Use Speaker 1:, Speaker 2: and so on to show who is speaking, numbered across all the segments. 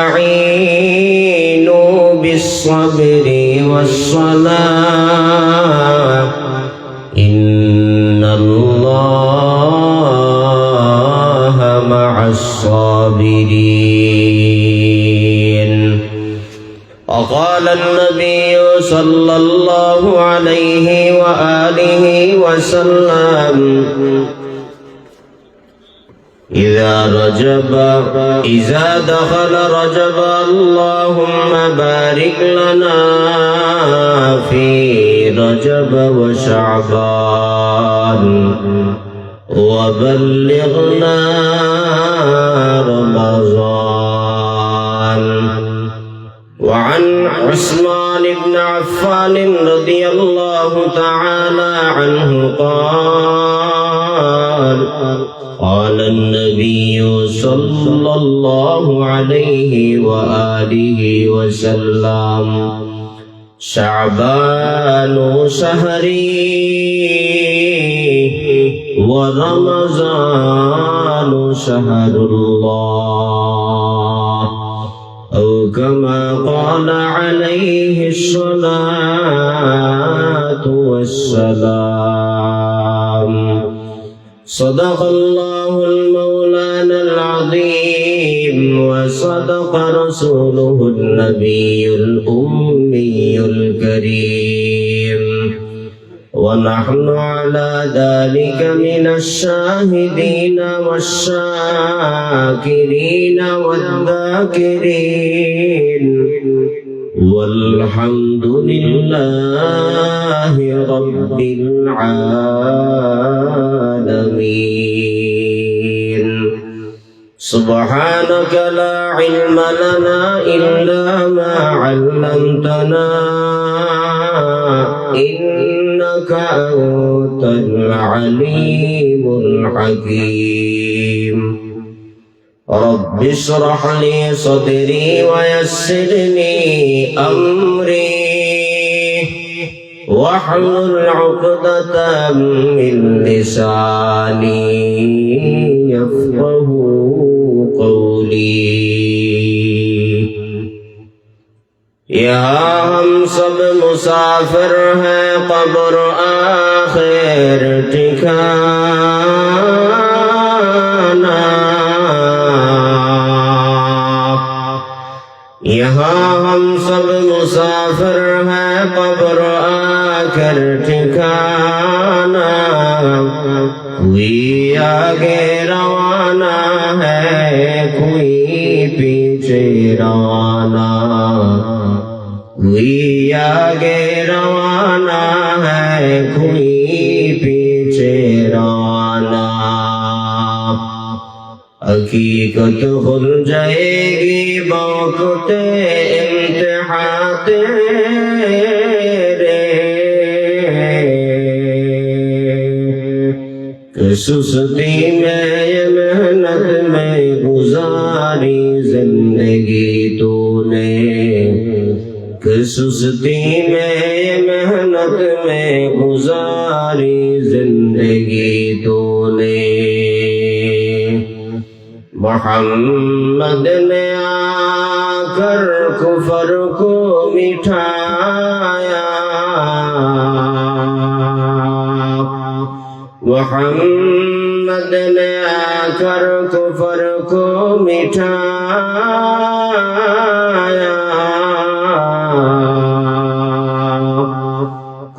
Speaker 1: استعينوا بالصبر والصلاة إن الله مع الصابرين. وقال النبي صلى الله عليه وآله وسلم إذا دخل رجب اللهم بارك لنا في رجب وشعبان وبلغنا رمضان. وعن عثمان بن عفان رضي الله تعالى عنه قال النبي صلى الله عليه وآله وسلم شعبان شهري ورمضان شهر الله، أو كما قال عليه الصلاة والسلام. صدق الله المولانا العظيم وصدق رسوله النبي الأمي الكريم، ونحن على ذلك من الشاهدين والشاكرين والذاكرين، والحمد لله رب العالمين. سبحانك لا علم لنا إلا ما علمتنا إنك أنت العليم الحكيم. رب اشرح لي صدري ويسر لي أمري واحلل عقدة من لساني يفقه قولي. यहाँ हम सब मुसाफिर हैं, कब्र आखिर ठिकाना। यहाँ हम सब मुसाफिर हैं, कब्र आखिर ठिकाना। कोई आगे रवाना है, कोई पीछे रवाना। कोई आगे रवाना है, कोई पीछे रवाना। हकीकत खुल जाएगी वक़्ते इम्तिहान तेरे, कि सुस्ती में ये मेहनत में गुजारी जिंदगी तूने, कि सुस्ती में ये मेहनत में गुजारी जिंदगी तूने। मोहम्मद ने आकर कुफर को मिठाया, मोहम्मद ने आकर कुफर को मिठाया।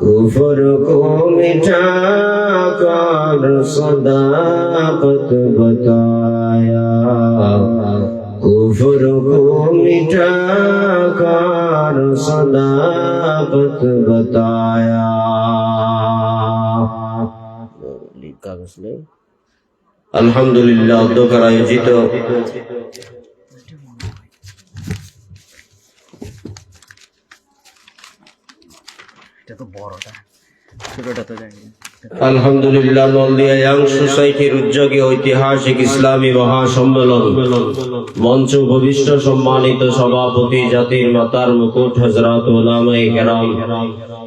Speaker 1: कुफर को मिठा कर सदाकत बताया, कुफर को मिठा कर सदाकत बताया। আলহামদুলিল্লাহ অধ্যক্ষের আয়োজিত আলহামদুলিল্লাহ নলদিয়া ইয়াং সোসাইটির উদ্যোগে ঐতিহাসিক ইসলামী মহাসম্মেলন মঞ্চ ভবিষ্ঠ সম্মানিত সভাপতি জাতির মাতার মুকুট হযরত উলামায়ে কেরাম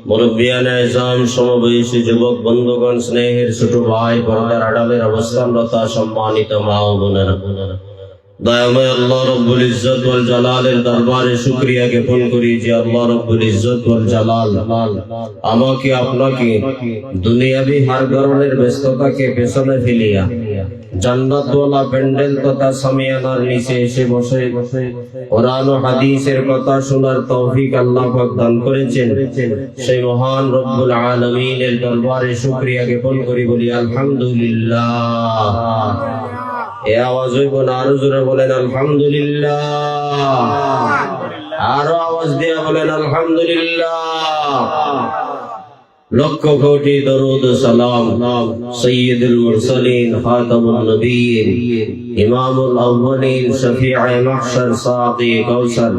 Speaker 1: মুরব্বিয়ানে আযম সমবয়সী যুবক বন্ধুগণ স্নেহের ছোট ভাই পর্দার আড়ালের অবস্থানরত সম্মানিত মা ও বোনেরা দয়াময় আল্লাহ রব্বুল ইজ্জত ওয়াল জালালের দরবারে শুকরিয়া জ্ঞাপন করি যে আল্লাহ রব্বুল ইজ্জত ওয়াল জালাল আমাকে আপনাকে দুনিয়াবি হার ধরনের ব্যস্ততাকে পেছনে ফেলিয়া জান্নাতওয়ালা প্যান্ডেল তথা সামিয়ানার নিচে এসে বসে কোরআন ও হাদিসের কথা শোনার তৌফিক আল্লাহ পাক দান করেছেন। সেই মহান রব্বুল আলামিনের দরবারে শুকরিয়া জ্ঞাপন করি, বলি আলহামদুলিল্লাহ। এ আওয়াজ হইব না, আরো জোরে বলেন আলহামদুলিল্লাহ। আরো আওয়াজ দিয়ে বলেন আলহামদুলিল্লাহ। লক্ষ কোটি দরুদ সালাম সৈয়দুল মুরসালিন খাতামুন নবিয়্যিন ইমামুল আউয়ালিন শফিঈ মাহশর সাকি কাউসার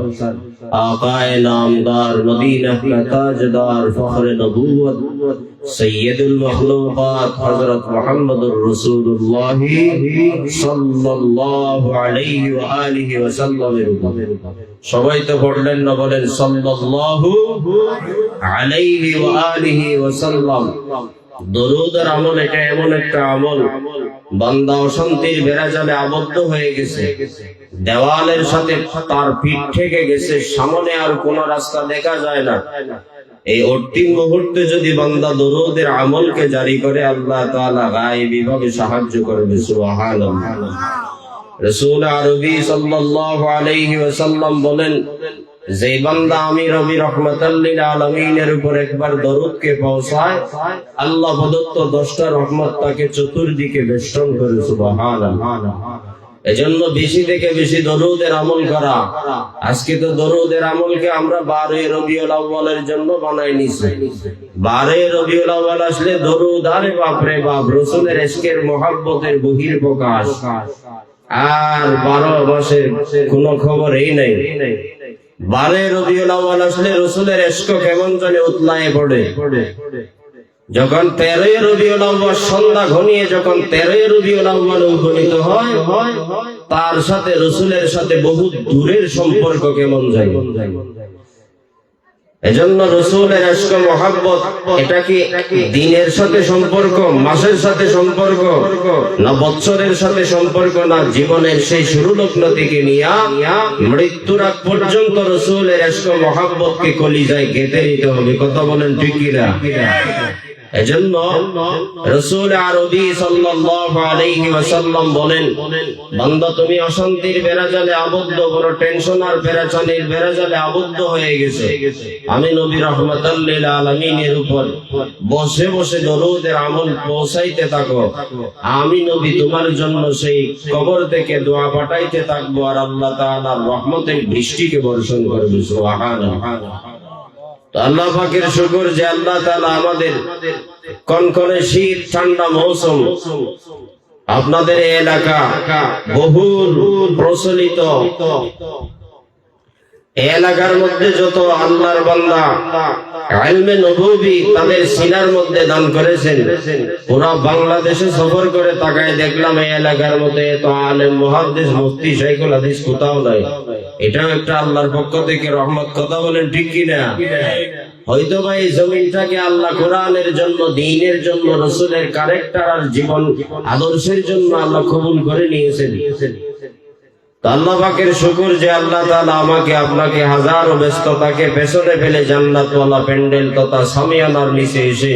Speaker 1: আকায়ে নামদার মদিনা কা তাজদার ফখরে নবুওয়াত সৈয়দুল মখলুকাত হযরত মুহাম্মদুর রাসূলুল্লাহ সাল্লাল্লাহু আলাইহি ওয়া আলিহি ওয়া সাল্লামের উপরে সবাই তো পড়লেন না, বলেন সাল্লাল্লাহু আলাইহি ওয়া আলিহি ওয়া সাল্লাম। দরুদের আমল এটা এমন একটা আমল, বান্দা অশান্তির বেড়াজালে আবদ্ধ হয়ে গেছে, দেওয়ালের সাথে তার পিঠ ঠেকে গেছে, সামনে আর কোন রাস্তা দেখা যায় না। এই অন্তিম মুহূর্তে যদি বান্দা দরুদের আমলকে জারি করে, আল্লাহ তাআলা গায়েবী ভাবে সাহায্য করবে। সুবহানাল্লাহ। রাসূল আরবি সাল্লাল্লাহু আলাইহি ওয়াসাল্লাম বলেন, যে বান্দা আমি রবি রহমাতাল লিল আলামিনের উপর একবার দরুদকে পৌঁছায়, আল্লাহ প্রদত্ত 10টা রহমত তাকে চতুর্দিকে বেষ্টন করে। সুবহানাল্লাহ। এজন্য বেশি থেকে বেশি দরুদের আমল করা। আজকে তো দরুদের আমলকে আমরা 12 রবিউল আউয়ালের জন্য বানাই নিছি। 12 রবিউল আউয়াল আসলে দরুদ, আরে বাপ রে বাপ, রাসূলের ইশকের মহব্বতের বহির্প্রকাশ। আর 12 মাসের কোনো খবরই নাই। 12 রবিউল আউয়াল আসলে রাসূলের ইশক কেমন জানি উতলায়ে পড়ে। যখন 13 রবিউল আউয়াল সন্ধ্যা ঘনিয়ে যখন 13 রবিউল আউয়াল উপনীত হয়, তার সাথে রাসূলের সাথে বহু দূরের সম্পর্ক কেমন যায়। এজন্য রাসূলের ইশক মহব্বত এটা কি দিনের সাথে সম্পর্ক, মাসের সাথে সম্পর্ক, না বছরের সাথে সম্পর্ক, না জীবনের সেই শুরু লগ্ন থেকে নিয়ে মৃত্যুর আগ পর্যন্ত রাসূলের ইশক মহব্বতকে কলিজায় গেঁথে নিতে হবে। কথা বলেন ঠিক কিনা? এজন্য রাসূল আরবি সাল্লাল্লাহু আলাইহি ওয়াসাল্লাম বলেন, বান্দা তুমি অশান্তির বেড়াজালে আবদ্ধ, বড় টেনশন আর পেরেশানির বেড়াজালে আবদ্ধ হয়ে গেছে, আমি নবী রাহমাতাল লিল আলামিনের উপর বসে বসে দরুদের আমল পৌঁছাইতে থাকো, আমি নবী তোমার জন্য সেই কবর থেকে দোয়া পাঠাইতে থাকবো, আর আল্লাহ তাআলার রহমতের বৃষ্টিকে বর্ষণ করবে। সুবহানাল্লাহ। আল্লাহ পাকের শুকর যে আল্লাহ তাআলা আমাদের কনকনে শীত ঠান্ডা মৌসুম, আপনাদের এলাকা বহুল প্রচলিত, এলাকার মধ্যে যত আল্লাহর বান্দা ইলমে নবুবী তাদের সিনার মধ্যে দান করেছেন, পুরা বাংলাদেশে সফর করে তাকায় দেখলাম এই এলাকার মধ্যে এত আলেম মুহাদ্দিস মুফতি শাইখুল হাদিস কোথাও নাই। এটাও একটা আল্লাহর পক্ষ থেকে রহমত। কথা বলেন ঠিক কিনা? হয়তো ভাই এই জমিনটাকে আল্লাহ কোরআনের জন্য, দ্বীনের জন্য, রাসূলের ক্যারেক্টার আর জীবন আদর্শের জন্য আল্লাহ কবুল করে নিয়েছেন। আল্লাহ পাকের শুকর যে আল্লাহ তাআলা আমাকে আপনাকে হাজারো ব্যস্ততাকে পেছনে ফেলে জান্নাতওয়ালা প্যান্ডেল তথা সামিয়ানার নিচে এসে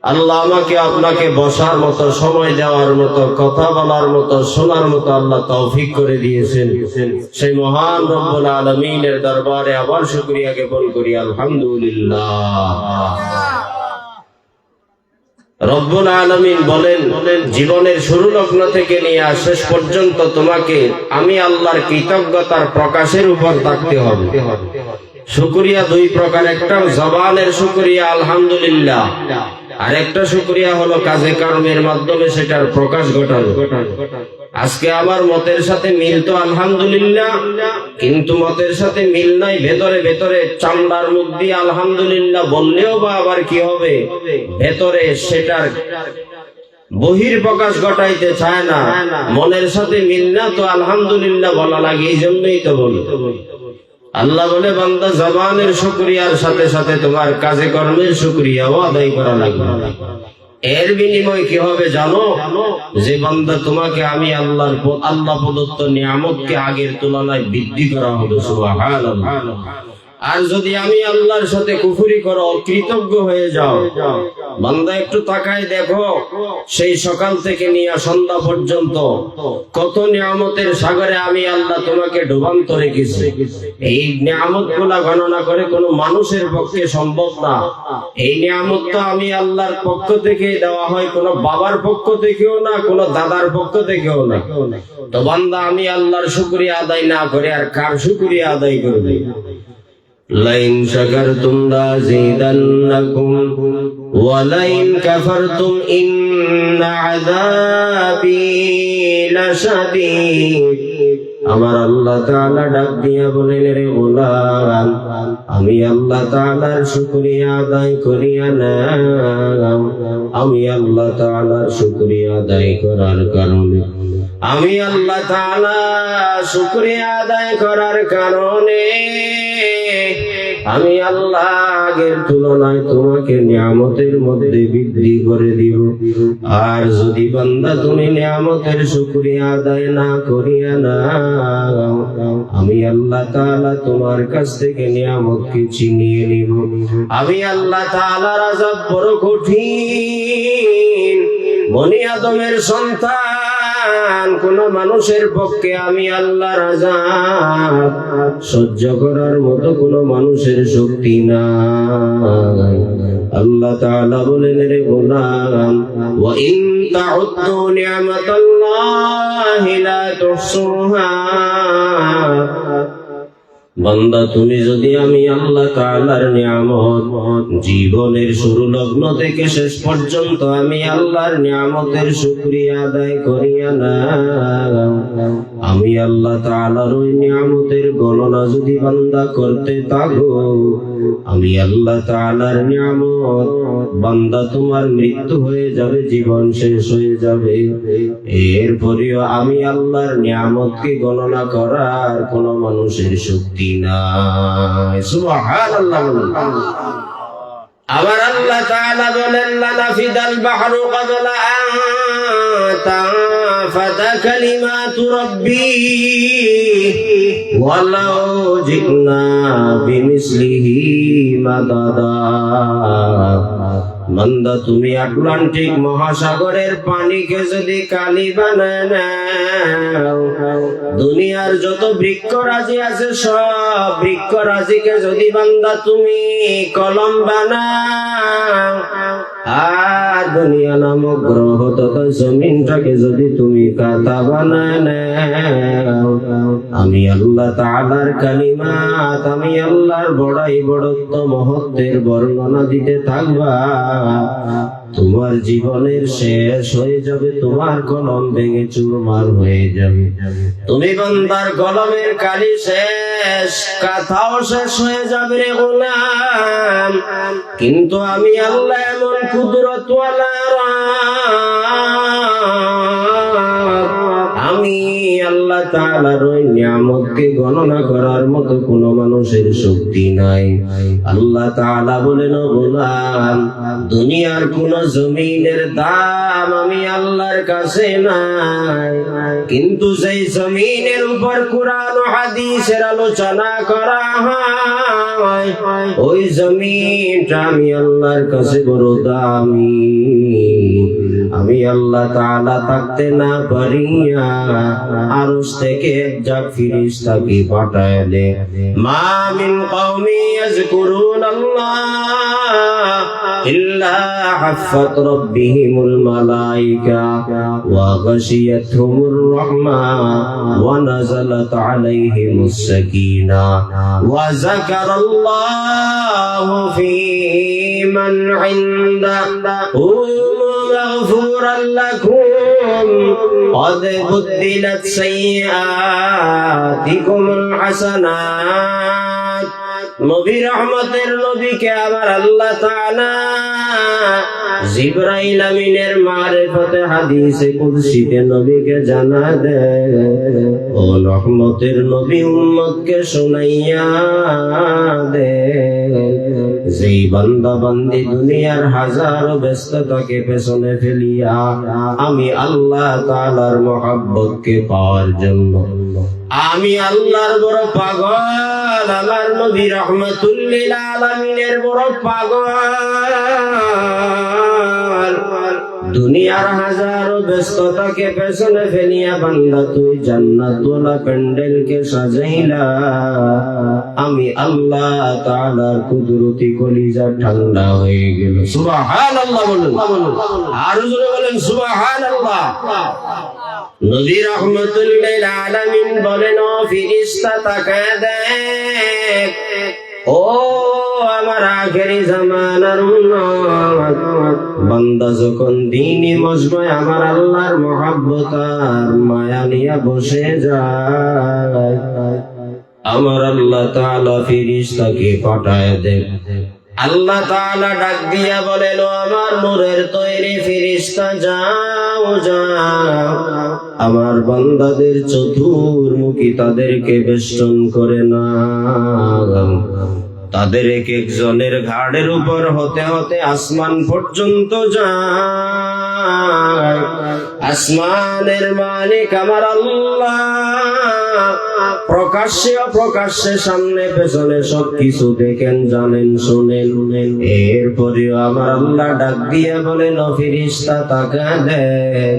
Speaker 1: আল্লাহ আমাকে আপনাকে বসার মতো, সময় দেওয়ার মতো, কথা বলার মতো, শোনার মতো আল্লাহ তৌফিক করে দিয়েছেন। সেই মহান রব্বুল আলামিনের দরবারে আবার শুকরিয়া জ্ঞাপন করি, আলহামদুলিল্লাহ। রব্বুল আলামিন বলেন, জীবনের শুরু লগ্ন থেকে নিয়ে শেষ পর্যন্ত তোমাকে আমি আল্লাহর কৃতজ্ঞতার প্রকাশের উপর থাকতে হবে। শুকরিয়া দুই প্রকার, একটা জবানের শুকরিয়া আলহামদুলিল্লাহ, আর একটা শুকরিয়া হলো কাজে কর্মের মাধ্যমে সেটার প্রকাশ ঘটানো। আজকে আমার মতের সাথে মিল তো আলহামদুলিল্লাহ, কিন্তু মতের সাথে মিল নাই, ভেতরে ভেতরে চামড়ার মুখ দিয়ে আলহামদুলিল্লাহ বললেও বা আবার কি হবে, ভেতরে সেটার বহির প্রকাশ ঘটাইতে চায় না, মনের সাথে মিল না, তো আলহামদুলিল্লাহ বলা লাগে, এই জন্যই তো বলি। আল্লাহ বলে, বান্দা জবানের শুকরিয়ার সাথে সাথে তোমার কাজে কর্মের শুকরিয়াও আদায় করা লাগবে। এর বিনিময় কি হবে জানো? যে বান্দা তোমাকে আমি আল্লাহ প্রদত্ত নিয়ামতকে আগের তুলনায় বৃদ্ধি করা হবে। সুবহানাল্লাহ। আর যদি আমি আল্লাহর সাথে কুফরি করো, অকৃতজ্ঞ হয়ে যাও, বান্দা একটু তাকায় দেখো, সেই সকাল থেকে নিয়ে সন্ধ্যা পর্যন্ত কত নিয়ামতের সাগরে আমি আল্লাহ তোমাকে ডুবান্ত রেখেছি। এই নিয়ামত গুলা গণনা করে কোনো মানুষের পক্ষে সম্ভব না। এই নিয়ামত তো আমি আল্লাহর পক্ষ থেকে দেওয়া হয়, কোনো বাবার পক্ষ থেকেও না, কোনো দাদার পক্ষ থেকেও না। তো বান্দা আমি আল্লাহর শুকরিয়া আদায় না করে আর কার শুকরিয়া আদায় করবে? লাইন শাকারতুম লাযিদান্নাকুম ওয়া লাইন কাফারতুম ইন্না আযাবি লাশাদীদ। আমার আল্লাহ তাআলা ডাক দিয়া বলেন, রে গোলাম, আমি আল্লাহ তাআলার শুকরিয়া আদায় করিয়া নাও। আমি আল্লাহ তাআলার শুকরিয়া আদায় করার কারণে, আমি আল্লাহ তাআলা শুকরিয়া আদায় করার কারণে আমি আল্লাহ আগের তুলনায় তোমাকে নিয়ামতের মধ্যে বৃদ্ধি করে দিব। আর যদি বান্দা তুমি নিয়ামতের শুকরিয়া আদায় না করিয়া না, আমি আল্লাহ তাআলা তোমার কাছ থেকে নিয়ামতকে ছিনিয়ে নিব। আমি আল্লাহ তাআলার আযাব বড় কঠিন। বনি আদমের সন্তান কোন মানুষের পক্ষে আমি আল্লাহর আযাব সহ্য করার মতো কোন মানুষের শক্তি নাই। আল্লাহ তাআলা বলেন, রে গোলাম, ওয়া ইন তাউদ্দু নি'মাতাল্লাহি লা তুহসুহা। বান্দা তুমি যদি আমি আল্লাহ তাআলার নিয়ামত জীবনের শুরু লগ্ন থেকে শেষ পর্যন্ত আমি আল্লাহর নিয়ামতের শুকরিয়া আদায় করিয়া না, আমি আল্লাহ তাআলার ওই নিয়ামতের গণনা যদি বান্দা করতে থাকো, আমি আল্লাহ তাআলার নিয়ামত বান্দা তোমার মৃত্যু হয়ে যাবে, জীবন শেষ হয়ে যাবে। এরপরেও আমি আল্লাহর নিয়ামতকে গণনা করার কোন মানুষের শক্তি নাই। সুবহানাল্লাহ। আবার আল্লাহ তাআলা বলেন, লানাফিদাল বাহরু ক্বাবলা আন তানফাদা কালিমাতু রাব্বি ওয়ালাউ জিনা বিমিসলিহি মাদাদা। বান্দা তুমি আটলান্টিক মহাসাগরের পানিকে যদি কালি বানায় নাও, দুনিয়ার যত বৃক্ষরাজি আছে সব বৃক্ষরাজিকে যদি বান্দা তুমি কলম বানাও, আর দুনিয়া নামক গ্রহ তথা জমিনটাকে যদি তুমি কাঁথা বানায় নাও, আমি আল্লাহ তাআলার কালিমাত, আমি আল্লাহর বড়াই বড়ত্ব মহত্বের বর্ণনা দিতে থাকবা, তোমার জীবনের শেষ হয়ে যাবে, তোমার কলম ভেঙে চুরমার হয়ে যাবে। তুমি বান্দার কলমের কালি শেষ, কথাও শেষ হয়ে যাবে রে গোলাম। কিন্তু আমি আল্লাহ এমন কুদরতওয়ালা, আমি আল্লাহ তাআলার ওই নিয়ামতকে গণনা করার মতো কোন মানুষের শক্তি নাই। আল্লাহ তাআলা বলেন, ও গোলাম, দুনিয়ার কোন জমিনের দাম আমি আল্লাহর কাছে নাই, কিন্তু যেই জমিনের উপর কুরআন ও হাদিসের আলোচনা করা হয়, ওই জমিনটা আমি আল্লাহর কাছে বড় দামি। আমি আল্লাহ তাআলা থাকতে না পারিয়া আরশ থেকে একজন ফেরেশতাকে পাঠায় দে। মা মিন কওমি ইয়াযকুরুনাল্লাহ ইল্লা হাফাত রাব্বিহিমুল মালায়েকা ওয়া গাশিয়াতহুমুর রাহমা ওয়া নাযালাত আলাইহিমুস সাকিনা ওয়া যাকারাল্লাহু ফী মান ইনদাহু مغفورا لكم قد بدلت سيئاتكم الحسنات নবী রহমতের নবীকে আমার আল্লাহ তাআলা জিবরাইল আমিনের মারিফতে হাদিসে কুদসিতে নবীকে জানা দেয়, ও রহমতের নবী উম্মতকে শুনাইয়া দে, যেই বান্দা বান্দি দুনিয়ার হাজারো ব্যস্ততাকে পেছনে ফেলিয়া আমি আল্লাহ তাআলার মহব্বতকে পাওয়ার জন্য আমি আল্লাহর বড় পাগল, আমার নবী রহমাতুল লিল আলামিনের বড় পাগল, দুনিয়ার হাজারো ব্যস্ততাকে পেছনে ফেলিয়া বান্দা তুই জান্নাতুল প্যান্ডেলকে সাজাইলা, আমি আল্লাহ তাআলার কুদরতি কলিজা ঠান্ডা হয়ে গেল। সুবহানাল্লাহ বলুন, আর জোরে বলেন সুবহানাল্লাহ। নবী রহমাতুল লিল আলামিন বলেন, ও ফেরেশতা তাকায় দেখ, ও আমার আখেরি জামানার উম্মত, বান্দা যখন দ্বীনি মজমায় আমার আল্লাহর মহব্বত আর মায়া নিয়ে বসে যায়, আমার আল্লাহ তাআলা ফেরেশতাকে পাঠায় দেন। আল্লাহ তাআলা ডাক দিয়া বলেন, ও আমার নূরের তৈরি ফেরেশতা যাও যাও, আমার বান্দাদের চতুর্মুখী তাদেরকে বেষ্টন করে না, তাদের এক একজনের ঘাড়ের উপর হতে হতে আসমান পর্যন্ত যায়। আসমানের মালিক আমার আল্লাহ প্রকাশ্যে অপ্রকাশ্যে সামনে পেছনে সবকিছু দেখেন, জানেন, শুনেন। এরপরেও আমার আল্লাহ ডাক দিয়া বলেন, ও ফেরেশতা তাকা দেখ,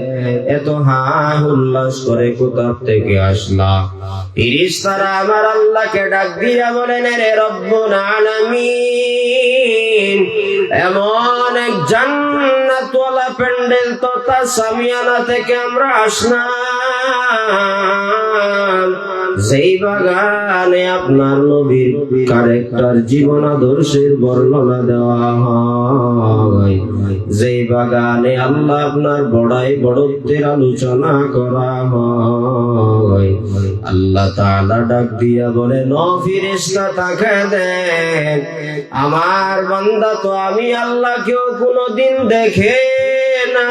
Speaker 1: এত হাই উল্লাস করে কোথা থেকে আসলা? ফেরেশতারা আমার আল্লাহকে ডাক দিয়া বলেন, রে রব্বুল আলামিন, এমন এক জান্নাতওয়ালা প্যান্ডেল তথা সামিয়ানা থেকে আমরা আসলাম, যেই বাগানে আপনার নবীর ক্যারেক্টার জীবন আদর্শের বর্ণনা দেওয়া হয়, যেই বাগানে আল্লাহ আপনার বড়াই বড়ত্বের আলোচনা করা হয়। আল্লাহ তাআলা ডাক দিয়া বলে, ও ফেরেশতা তাকায় দেখ, আমার বান্দা তো আমি আল্লাহকেও কোনোদিন দেখে না,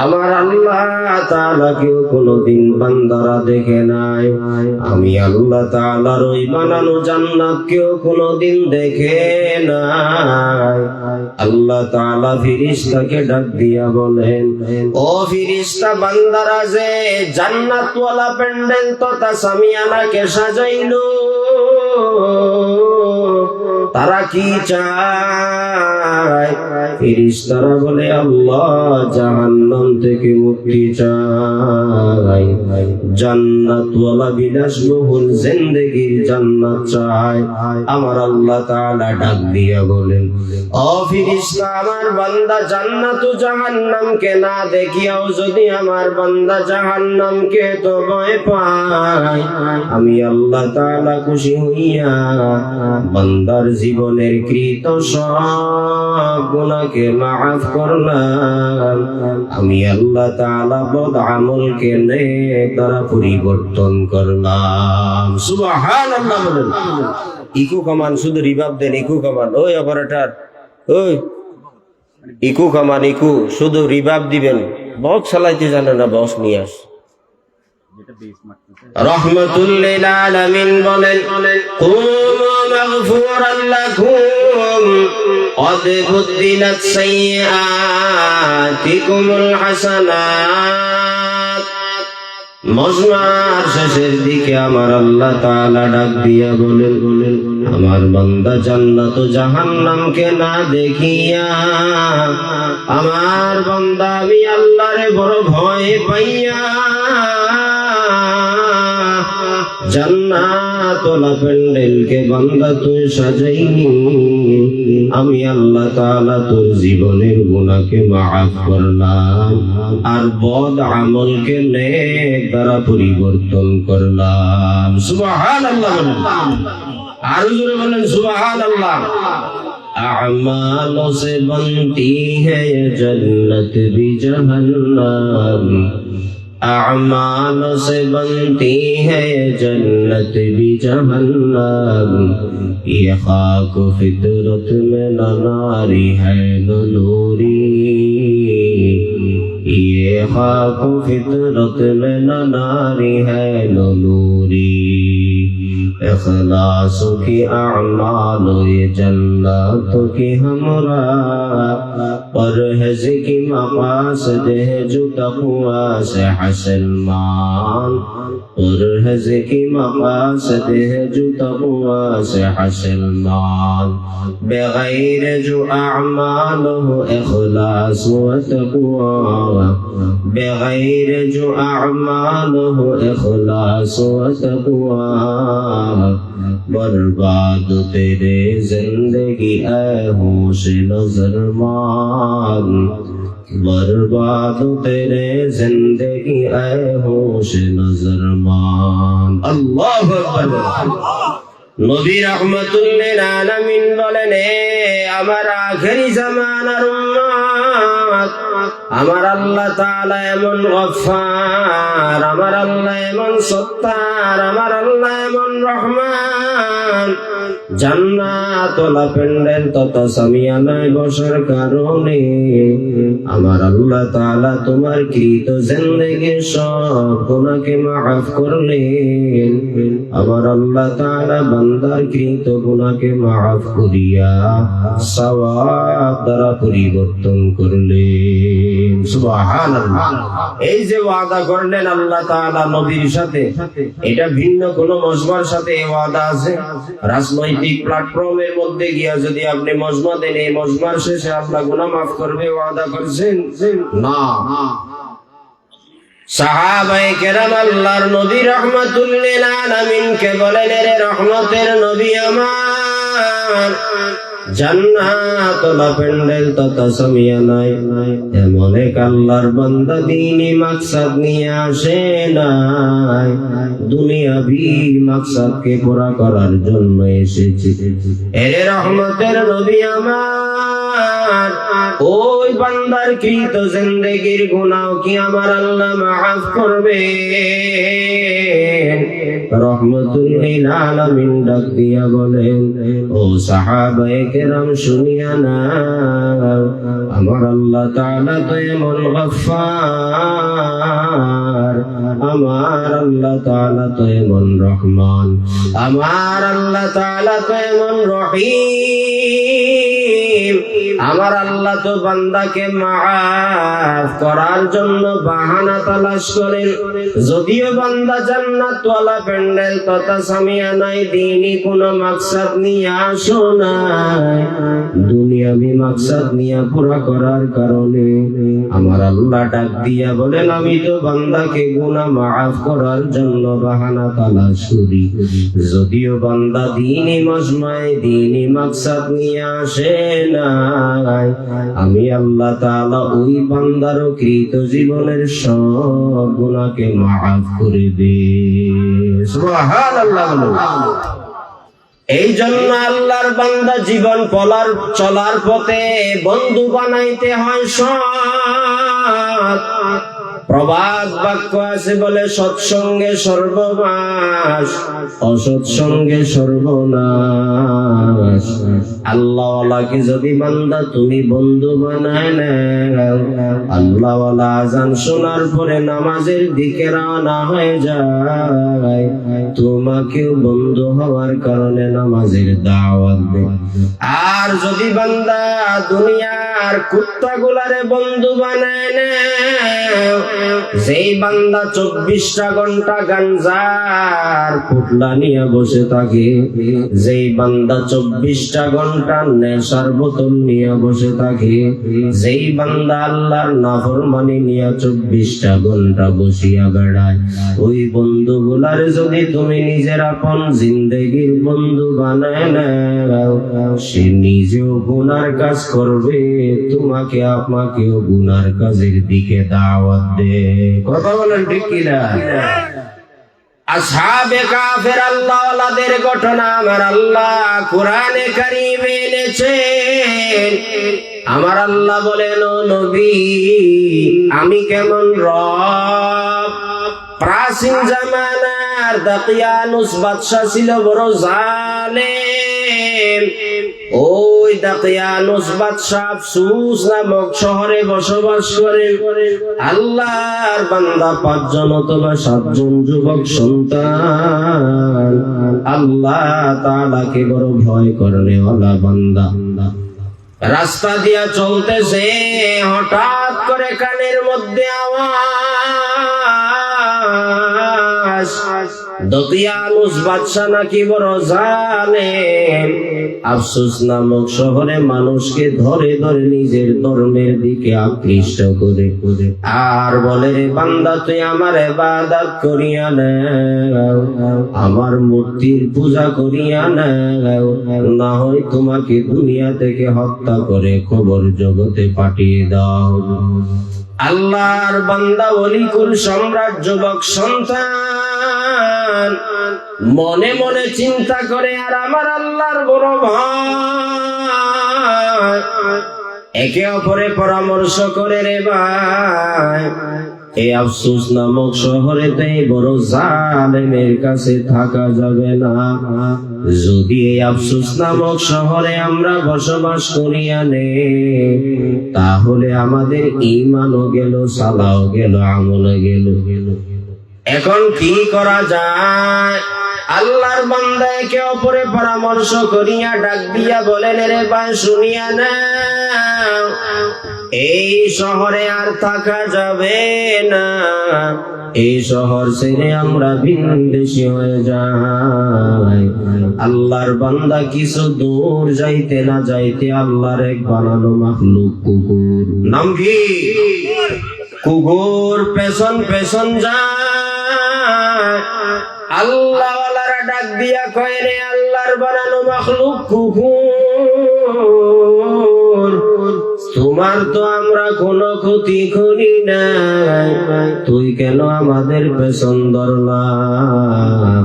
Speaker 1: আমার আল্লাহ তাআলাকেও কোনোদিন বান্দারা দেখে নাই, আমি আল্লাহ তাআলার ওই বানানো জান্নাতকেও কোনোদিন দেখে নাই। আল্লাহ তাআলা ফেরেশতাকে ডাক দিয়া বলেন, ও ফেরেশতা, বান্দারা যে জান্নাতওয়ালা প্যান্ডেল তথা সামিয়ানাকে সাজাইলো, তারা কি চায়? ফেরেশতারা বলে, আল্লাহ জাহান্নাম থেকে মুক্তি চায়, জান্নাতওয়ালা বিলাসবহুল জিন্দেগির জান্নাত চায়। আমার আল্লাহ তাআলা ডাক দিয়া বলেন, ও ফেরেশতা, আমার বান্দা জান্নাত ও জাহান্নামকে না দেখিয়াও যদি আমার বান্দা জাহান্নামকে তো ভয় পায়, আমি আল্লাহ তাআলা খুশি হইয়া বান্দার জীবনের কৃত সব গুনাহকে মাফ করলাম, আমি আল্লাহ তাআলা বদ আমলকে নেক দ্বারা পরিবর্তন করলাম। সুবহানাল্লাহ বলেন। ইকো কামান শুধু রিভাব দেন, ইকো কামান। ওই অপারেটর, ওই ইকো কামান, ইকো শুধু রিভাব দিবেন, বক্স চালাইতে জানে না, বক্স নিয়ে আস। রহমাতুল লিল আলামিন বলেন, কুমু মাগফুরান লাকুম قد بدلت سيئاتكم الحسنات। মজমার শেষের দিকে আমার আল্লাহ তাআলা ডাক দিয়া বলেন, আমার বান্দা জান্নাত ও জাহান্নামকে না দেখিয়া আমার বান্দা আমি আল্লাহরে বড় ভয় পাইয়া জান্নাতুল প্যান্ডেলকে বান্দা তুই সাজাইনি, আমি আল্লাহ তাআলা তোর জীবনের গুনাহকে মাফ করলাম আর বদ আমলকে নেক দ্বারা পরিবর্তন করলাম। সুবহানাল্লাহ বলেন, আর জোরে বলেন সুবহানাল্লাহ। अमालों से बनती है जन्नत भी जहन्नम, अमाल से बनती है जन्नत भी जहन्नम, ये खाक फितरत में न नारी है न नूरी, ये खाक फितरत में न नारी है न नूरी। इखलास की अमाल ये जन्नत की हमरा, परहज़ की मक़ासद है जो तक़वा से हासिल मान, परहज़ की मक़ासद है जो तक़वा से हासिल मान। बग़ैर जो अमाल हो इखलास व तक़वा, बग़ैर जो अमाल हो इखलास व तक़वा, बर्बाद तेरे जिंदगी ऐ होश नजर मान, बर्बाद तेरे जिंदगी ऐ होश नजर मान। अल्लाहु अकबर। नबी रहमतुल लिल आलामीन বলেন, আমার আখেরি জামানার উম্মত, আমার আল্লাহ তাআলা এমন গফফার, আমার আল্লাহ এমন সত্তার, আমার আল্লাহ এমন রহমান, জান্নাত ওয়ালা প্যান্ডেল তথা সামিয়ানায় বসার কারণে আমার আল্লাহ তাআলা তোমার কৃত জিন্দেগির সব গুনাহকে মাফ করলেন। আমার আল্লাহ তাআলা বান্দার কৃত গুনাহকে মাফ করিয়া সওয়াব দ্বারা পরিবর্তন করলেন। সুবহানাল্লাহ। এই যে ওয়াদা করলেন আল্লাহ তাআলা নবীর সাথে, এটা ভিন্ন কোন মজমার সাথে এই ওয়াদা আছে? রাজনৈতিক প্ল্যাটফর্মের মধ্যে গিয়া যদি আপনি মজমা দেন, এই মজমার শেষে আল্লাহ গুনাহ মাফ করবে ওয়াদা করেছেন? না। সাহাবায়ে কেরাম আল্লাহর নবী রাহমাতুল লিল আলামিনকে বলেন, রে রহমতের নবী আমার, জান্নাত ওয়ালা প্যান্ডেল তথা সামিয়ানায় এমন এক আল্লাহর বান্দা দ্বীনি মাকসাদ নিয়ে আসে নাই, দুনিয়াবি মাকসাদকে পুরা করার জন্য এসেছে। রে রহমতের নবী আমার, ওই বান্দার কৃত জিন্দেগির গুনাহ কি আমার আল্লাহ মাফ করবে? রহমতুল লিল আলামিন ডাক দিয়া বলেন, ও সাহাবায়ে কেরাম শুনিয়া নাও, আমার আল্লাহ তাআলা তো এমন গফফার, আমার আল্লাহ তাআলা তো এমন রহমান, আমার আল্লাহ তাআলা তো এমন রহিম, আমার আল্লাহ তো বান্দাকে মাফ করার জন্য বাহানা তালাশ করেন। যদিও বান্দা জান্নাত ওয়ালা প্যান্ডেল তথা সামিয়ানায় দ্বীনি কোন মাকসাদ নিয়ে আসো নাই, দুনিয়াবি মাকসাদ নিয়ে পুরা করার কারণে আমার আল্লাহ ডাক দিয়া বলেন, আমি তো বান্দাকে গুনাহ মাফ করার জন্য বাহানা তালাশ করি। যদিও বান্দা দ্বীনি মজমায় দ্বীনি মাকসাদ নিয়ে আসে নাই, আমি আল্লাহ তাআলা ওই বান্দার কৃত জীবনের সব গুনাহকে মাফ করে দেই। সুবহানাল্লাহ। এই জন্য আল্লাহর বান্দা জীবন চলার পথে বন্ধু বানাইতে হয় সৎ। প্রবাদ বাক্য আছে বলে, সৎসঙ্গে সর্বনাশ, অসৎসঙ্গে সর্বনাশ। আল্লাহওয়ালাকে যদি বান্দা তুমি বন্ধু বানায় নাও, আল্লাহওয়ালা আজান শোনার পরে নামাজের দিকে রওনা হয়ে যায়, তোমাকেও বন্ধু হওয়ার কারণে নামাজের দাওয়াত দেয়। আর যদি বান্দা দুনিয়ার কুত্তাগুলারে বন্ধু বানায় নাও, যেই বান্দা 24টা ঘন্টা গাঞ্জার পুটলা নিয়ে বসে থাকে, যেই বান্দা 24টা ঘন্টা নেশার বোতল নিয়ে বসে থাকে, যেই বান্দা আল্লাহর নাফরমানি নিয়ে 24টা ঘন্টা বসিয়া বেড়ায়, ওই বন্ধুগুলার যদি তুমি নিজের আপন জিন্দেগির বন্ধু বানায় নাও, সে নিজেও গুনার কাজ করবে, তোমাকে আপনাকেও গুনার কাজের দিকে দাওয়াত দে। কথা বলেন ঠিক কিনা? আসহাবে কাফের আল্লাহওয়ালাদের ঘটনা আমার আল্লাহ কোরআনে কারিমে এনেছেন। আমার আল্লাহ বলেন, ও নবী, আমি কেমন রব। প্রাচীন জামানার দাকিয়ানুস বাদশা ছিল বড় জালেম। ওই দাকিয়ানুস বাদশা আফসুস নামক শহরে বসবাস করে। আল্লাহর বান্দা 5 জন অথবা 7 জন যুবক সন্তান। আল্লাহ তাআলাকে বড় ভয় করে ওয়ালা বান্দা রাস্তা দিয়া চলতেছে, হঠাৎ করে কানের মধ্যে আওয়াজ, দকিয়ানুস বাদশা নাকি বড় জালেম। আফসোস নামক শহরে মানুষকে ধরে ধরে নিজের ধর্মের দিকে আকৃষ্ট করে আর বলে, রে বান্দা, তুই আমার ইবাদত করিয়া নাও, আমার মূর্তির পূজা করিয়া নাও, না হয় তোমাকে দুনিয়া থেকে হত্যা করে কবর জগতে পাঠিয়ে দাও। আল্লাহর বান্দা ওলিকুল সম্রাট যুবক সন্তান মনে মনে চিন্তা করে, আর আমার আল্লাহর বড় ভয়। একে অপরে পরামর্শ করে, রে ভাই, এই আফসোস নামক শহরেতে বড় জালেমের কাছে থাকা যাবে না। যদি এই আফসোস নামক শহরে আমরা বসবাস করিয়া নে, তাহলে আমাদের ঈমানও গেল, সালাও গেল, আমলও গেল। এখন কি করা যায়? আল্লাহর বান্দা একে অপরে পরামর্শ করিয়া ডাক দিয়া বলেন, রে ভাই, শুনিয়া না, এই শহরে আর থাকা যাবে না। এই শহর ছেড়ে আমরা ভিনদেশী হয়ে যাই। আল্লাহর বান্দা কিছু দূর যাইতে না যাইতে আল্লাহর এক বানানো মাখলুক কুকুর, নাম কি? কুকুর পেছন পেছন যায়। আল্লাহওয়ালারা ডাক দিয়া কয়, রে আল্লাহর বানানো মাখলুক কুকুর, তোমার তো আমরা কোনো ক্ষতি করি না, তুই কেন আমাদের পেছন ধরলাম?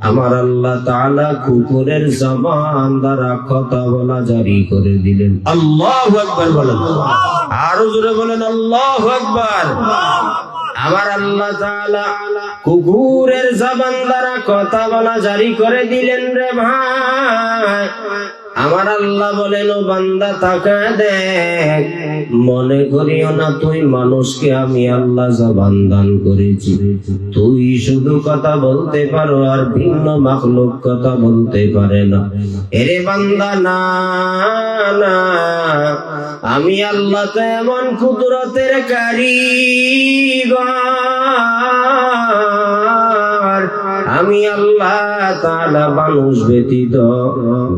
Speaker 1: আমার আল্লাহ তাআলা কুকুরের জবান দ্বারা কথা বলা জারি করে দিলেন। আল্লাহু আকবার বলেন, আরো জোরে বলেন আল্লাহু আকবার। আমার আল্লাহ তাআলা কুকুরের জবান দ্বারা কথা বলা জারি করে দিলেন। রে ভাই, আমার আল্লাহ বলেন, ও বান্দা, তাকা দেখ, মনে করিও না তুই মানুষকে আমি আল্লাহ জবান দান করেছি, তুই শুধু কথা বলতে পারো আর ভিন্ন মাখলুক কথা বলতে পারে না। এরে বান্দা, না না, আমি আল্লাহ তো এমন কুদরতের কারিগর, আমি আল্লাহ তাআলা মানুষ ব্যতীত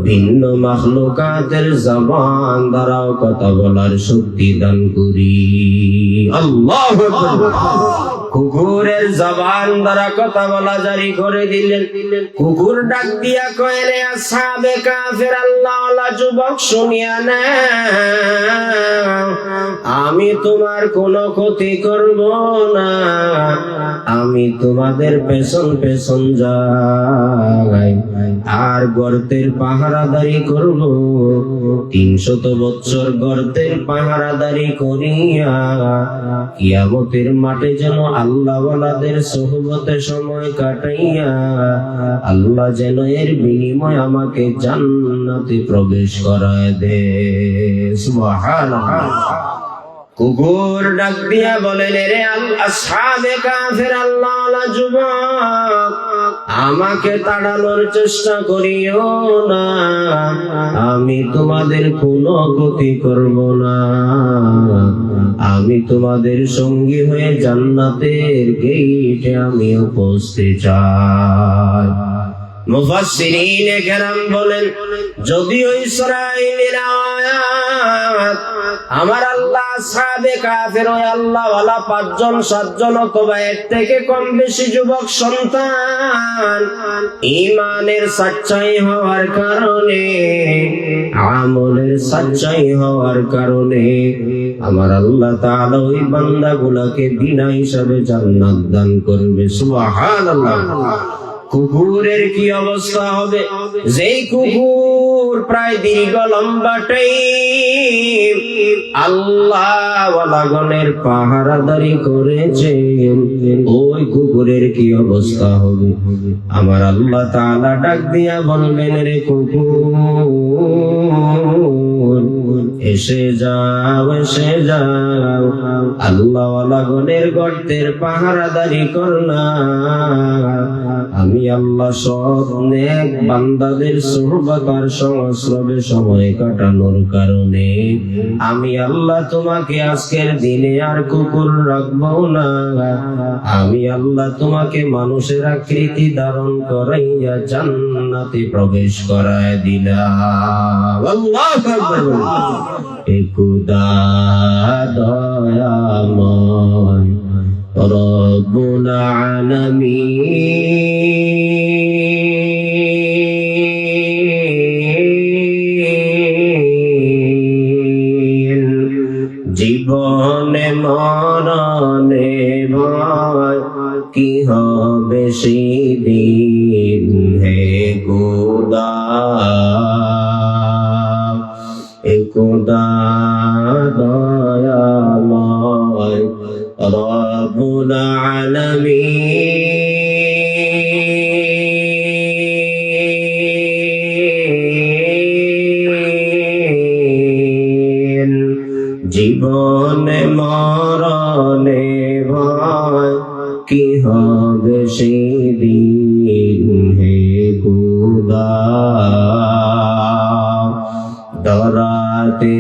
Speaker 1: ভিন্ন মাখলুকাতের জবান দ্বারাও কথা বলার শক্তি দান করি। আল্লাহু আকবার। কুকুরের জবান দ্বারা কথা বলা জারি করে দিলেন। কুকুর ডাক দিয়া কয়, রে আসহাবে কাফের আল্লাহওয়ালা যুবক, শুনিয়া না, আমি তোমার কোনো ক্ষতি করব না, আমি তোমাদের পেছন পেছন যাই আর গর্তের পাহারাদারি করব। 300 বছর গর্তের পাহারাদারি করিয়া কিয়ামতের মাঠে যেন আল্লাহওয়ালাদের সোহবতে সময় কাটাইয়া আল্লাহ যেন এর বিনিময় আমাকে জান্নাতে প্রবেশ করায় দে। সুবহানাল্লাহ। কুকুর ডাক দিয়া বলেন, রে আসহাবে কাফের আল্লাহওয়ালা যুবক, আমাকে তাড়ানোর চেষ্টা করিও না, আমি তোমাদের কোনো ক্ষতি করব না, আমি তোমাদের সঙ্গী হয়ে জান্নাতের গেইটে আমি উপস্থিত চাই। মুফাসসিরিনে কেরাম বলেন, যদিও ইসরাঈলের আয়াত আমার আল্লাহ আসহাবে কাফের ওই আল্লাহওয়ালা 5 জন 7 জন অথবা এর থেকে কম বেশি যুবক সন্তান ঈমানের সচ্চাই হওয়ার কারণে, আমলের সচ্চাই হওয়ার কারণে আমার আল্লাহ তাআলা ওই বান্দাগুলোকে বিনা হিসাবে জান্নাত দান করবে। সুবহানাল্লাহ। কুকুরের কি অবস্থা হবে? যেই কুকুর প্রায় দীর্ঘ লম্বাটাই আল্লাহওয়ালাগণের পাহারাদারি করেছে, ওই কুকুরের কি অবস্থা হবে? আমার আল্লাহ তাআলা ডাক দিয়া বলবেন, রে কুকুর এসে যাও, এসে যাও, আল্লাহওয়ালাগণের গর্তের পাহারাদারি করনা। আমি আল্লাহ সব নেক বান্দাদের সুহবত আর সংস্রবে সময় কাটানোর কারণে আমি আল্লাহ তোমাকে আজকের দিনে আর কুকুর রাখবো না। আমি আল্লাহ তোমাকে মানুষের আকৃতি ধারণ করাইয়া জান্নাতে প্রবেশ করায় দিলাম। আল্লাহু আকবার। হে খোদা দয়াময় রব্বুল আলামিন, জীবনে মরণে ভয় কি হবে সেদিন, হে খোদা, হে খোদা দয়াময় রব্বুল আলামিন, জীবনে মরণে ভয় কি হবে সেদিন, হে খোদা, ধরাতে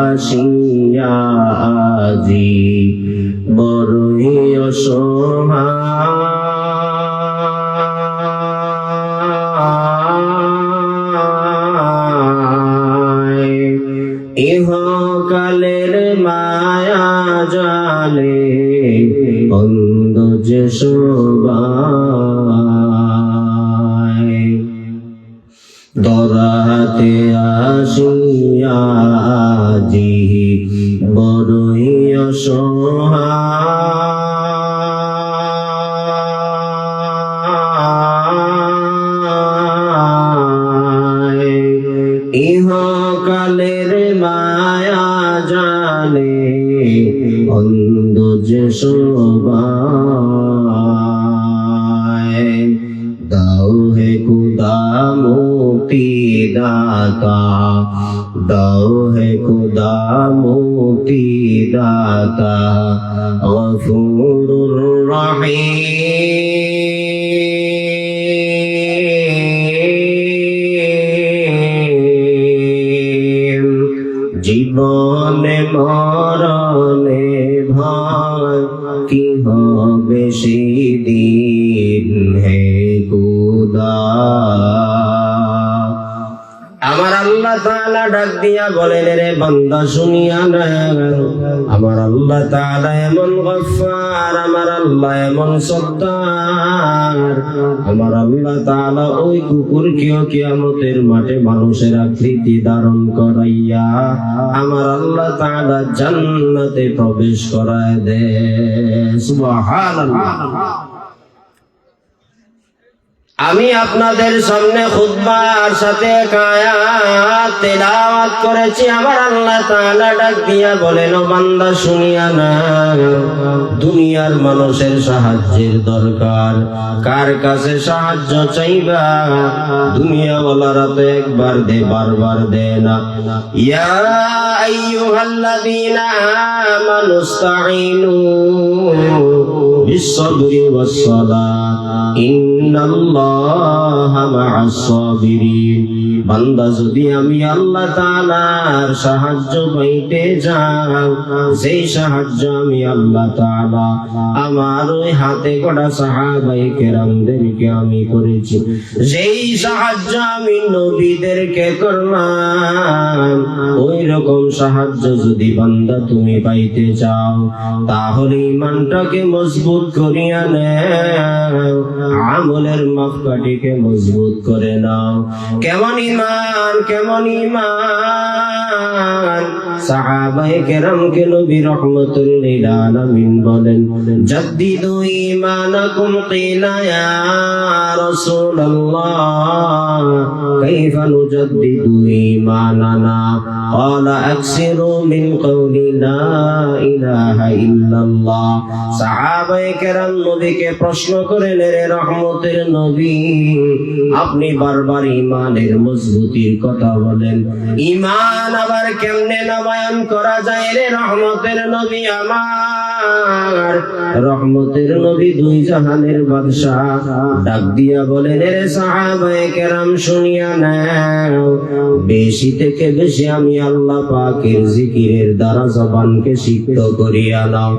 Speaker 1: আসিয়া আজি বড়ই অসহায়, ইহকালের মায়া জালে অন্ধ যে সবাই, ধরাতে আসিয়া আজি বড়ই অসহায়, ইহকালের মায়া জালে অন্ধ যে সবাই, দাও হে খোদা মুক্তি দাতা, দাও হে খোদা মুক্তি দাতা, গফুরুর রহিম, জীবনে মরণে ভয় কি হবে সেদিন, হে খোদা। আমার আল্লাহ তাআলা ডাক দিয়া বলেন, রে বান্দা শুনিয়া না, আমার আল্লাহ তাআলা এমন গফফার, আমার আল্লাহ এমন সত্তার, আমার আল্লাহ তাআলা ওই কুকুরকেও কিয়ামতের মাঠে মানুষের আকৃতি ধারণ করাইয়া আমার আল্লাহ তাআলা জান্নাতে প্রবেশ করায় দে। সুবহানাল্লাহ। আমি আপনাদের সামনে খুতবার সাথে আয়াত তেলাওয়াত করেছি। আমার আল্লাহ তাআলা ডাক দিয়া বলেন, ও বান্দা শুনিয়া না, দুনিয়ার মানুষের সাহায্যের দরকার, কার কাছে সাহায্য চাইবা? দুনিয়াওয়ালারা তো একবার দে, বারবার দে না। ইয়া আইয়ুহাল্লাযীনা আমানু ইসতাঈনু বিস-সাবরি ওয়াস-সালাহ ইন্নাল্লাহা মা'আস-সাবিরিন। বান্দা যদি আমি আল্লাহ তাআলার সাহায্য পাইতে যাও, যেই সাহায্য আমি আল্লাহ তাআলা আমার ওই হাতে গড়া সাহাবায়ে কেরামদেরকে আমি করেছি, যেই সাহায্য আমি নবীদেরকে করলাম, ওই রকম সাহায্য যদি বান্দা তুমি পাইতে চাও, তাহলে ঈমানটাকে মজবুত করিয়া নাও, আমলের মাপকাঠিকে মজবুত করে নাও। কেমন ঈমান, কেমন ঈমান! সাহাবায়ে কেরামকে নবী রাহমাতুল লিল আলামিন বলেন, জাদ্দিদু ঈমানাকুম, কিলা ইয়া রাসূলুল্লাহ কাইফা নুজাদ্দিদু ঈমানানা, ক্বালা আকসিরু মিন কওলি লা ইলাহা ইল্লাল্লাহ। সাহাবায়ে কেরাম নবীকে প্রশ্ন করেন, রে রহমতের নবী, আপনি বারবার ঈমানের মজবুতির কথা বলেন, ঈমান আবার কেমনে নবায়ন করা যায় রে রহমতের নবী আমার? রহমতের নবী দুই জাহানের বাদশাহ ডাক দিয়া বলেন, রে সাহাবায়ে কেরাম শুনিয়া নাও, বেশি থেকে বেশি আমি আল্লাহ পাকের জিকিরের দ্বারা জবানকে সিক্ত করিয়া নাও।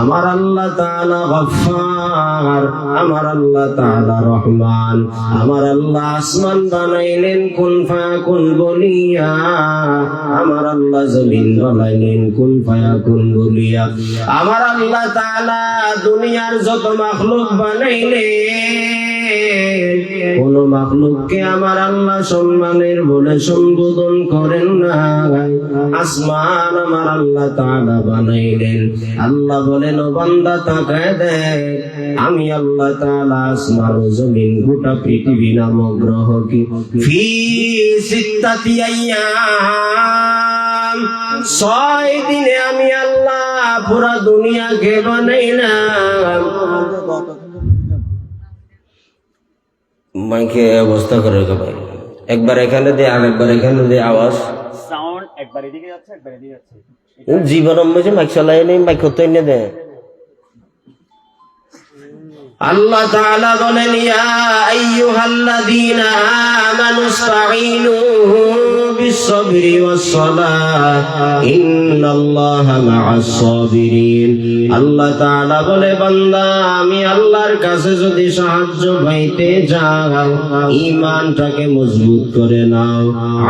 Speaker 1: আমার আল্লাহ তাআলা গফফার, আমার আল্লাহ তাআলা রহমান, আমার আল্লাহ আসমান বানাইলেন কুন ফায়াকুন বলিয়া, আমার আল্লাহ জমিন বানাইলেন কুন ফায়াকুন বলিয়া, আমার আল্লাহ তাআলা দুনিয়ার যত মাখলুক বানাইলেন, কোন মাখলুককে আমার আল্লাহ সম্মানের বলে সম্বোধন করেন না। আসমান আমার আল্লাহ তাআলা বানাইলেন, আল্লাহ বলেন, ও বান্দা তাকায় দেখ, আমি আল্লাহ তাআলা আসমান ও জমিন গোটা পৃথিবী নামক গ্রহকে ফি সিত্তাতি আইয়াম, 6 দিনে আমি আল্লাহ পুরা দুনিয়াকে বানাইলাম। মাইকে অবস্থা করে ভাই, একবার এখানে দে আর একবার এখানে দে, আওয়াজ
Speaker 2: সাউন্ড একবার এদিকে যাচ্ছে একবার এদিকে যাচ্ছে।
Speaker 1: জীবন মধ্যে মাইক চালাই নেই, মাইক করতে এনে দে। আল্লাহ তাআলা বলেন, ইয়া আইয়ুহাল্লাযীনা আমানুস্তাঈনু বিস-সাবরি ওয়াস-সালাহ ইন্নাল্লাহা মা'আস-সাবিরিন। আল্লাহ তাআলা বলে, বান্দা আমি আল্লাহর কাছে যদি সাহায্য পাইতে যাও, ঈমানটাকে মজবুত করে নাও,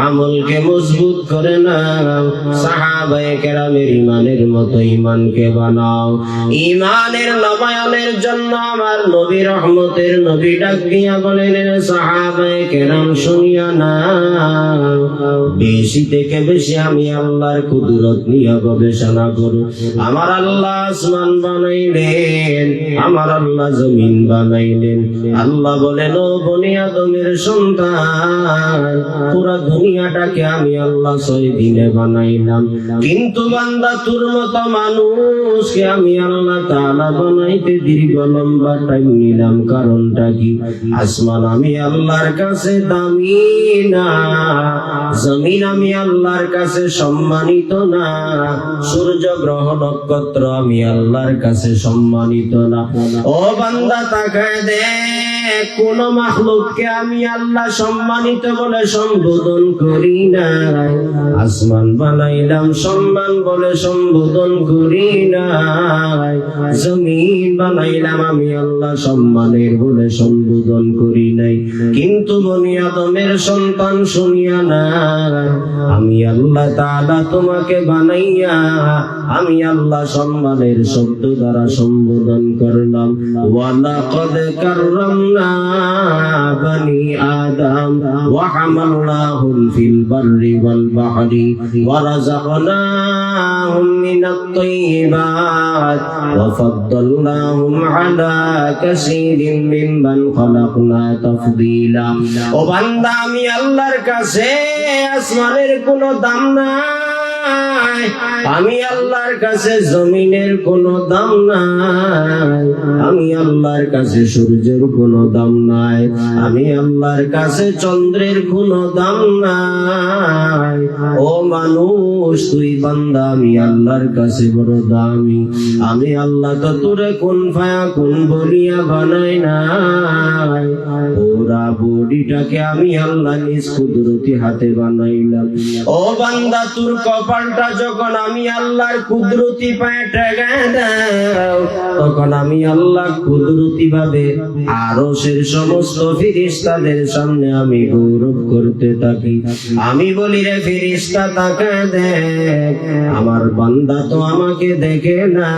Speaker 1: আমলকে মজবুত করে নাও, সাহাবায়ে কেরামের ঈমানের মতো ঈমানকে বানাও। ঈমানের নবায়নের জন্য আমার নবী রহমতের নবী ডাক দিয়া বলেন, সাহাবায়ে কেরাম শুনিয়া নাও, বেশি থেকে বেশি আমি আল্লাহর কুদরত নিয়ে গবেষণা করো। আমার আল্লাহ আসমান বানাইলেন, আমার আল্লাহ জমিন বানাইলেন। আল্লাহ বলেন, ও বনি আদমের সন্তান, পুরা দুনিয়াটাকে আমি আল্লাহ 6 দিনে বানাইলাম, কিন্তু বান্দা তোর মতো মানুষকে আমি আল্লাহ তাআলা বানাইতে দীর্ঘ লম্বা টাইম নিলাম। কারণটা কি? আসমান আমি আল্লাহর কাছে দামি না, জমিন আমি আল্লাহর কাছে সম্মানিত না, সূর্য গ্রহ নক্ষত্র আমি আল্লাহর কাছে সম্মানিত না। ও বান্দা তাকায় দেখ, কোন মাখলুককে আমি আল্লাহ সম্মানিত বলে সম্বোধন করি না। আসমান বানাইলাম সম্মান বলে সম্বোধন করি না, জমিন বানাইলাম আমি আল্লাহ সম্মানের বলে সম্বোধন করি নাই। কিন্তু বনি আদমের সন্তান শুনিয়া না, আমি আল্লাহ তাআলা তোমাকে বানাইয়া আমি আল্লাহ সম্মানের শব্দ দ্বারা সম্বোধন করলাম। ওয়ালাকাদ কাররামনা বানি আদম ওয়া হামালনাহুম ফিল বাররি ওয়াল বাহরি ওয়া রাযাকনাহুম মিনাত তাইয়্যিবাত ওয়া ফাদ্দালনাহুম আলা কাসীরিম মিম্মান খালাকনা তাফদীলা। ও বান্দা আমি আল্লাহর কাছে আসমানের কোনো দাম নাই, আমি আল্লাহর কাছে জমিনের কোনো দাম নাই, আমি আল্লাহর কাছে সূর্যের কোনো দাম নাই, আমি আল্লাহর কাছে চন্দ্রের কোনো দাম নাই। ও মানুষ, তুই বান্দা আমি আল্লাহর কাছে বড় দামি। আমি আল্লাহ তো তোরে কোন ফায়াকুন বলিয়া বানাই নাই। ওরা বডিটাকে আমি আল্লাহ নিজ কুদরতি হাতে বানাইলাম। ও বান্দা, তোর কপালটা যখন আমি আল্লাহর কুদরতি পায়ে টেকায় দাও, তখন আমি আল্লাহ কুদরতি ভাবে আরশের সমস্ত ফেরেশতাদের সামনে আমি গৌরব করতে থাকি। আমি বলি, রে ফেরেশতা তাকায় দেখ, আমার বান্দা তো আমাকে দেখে না।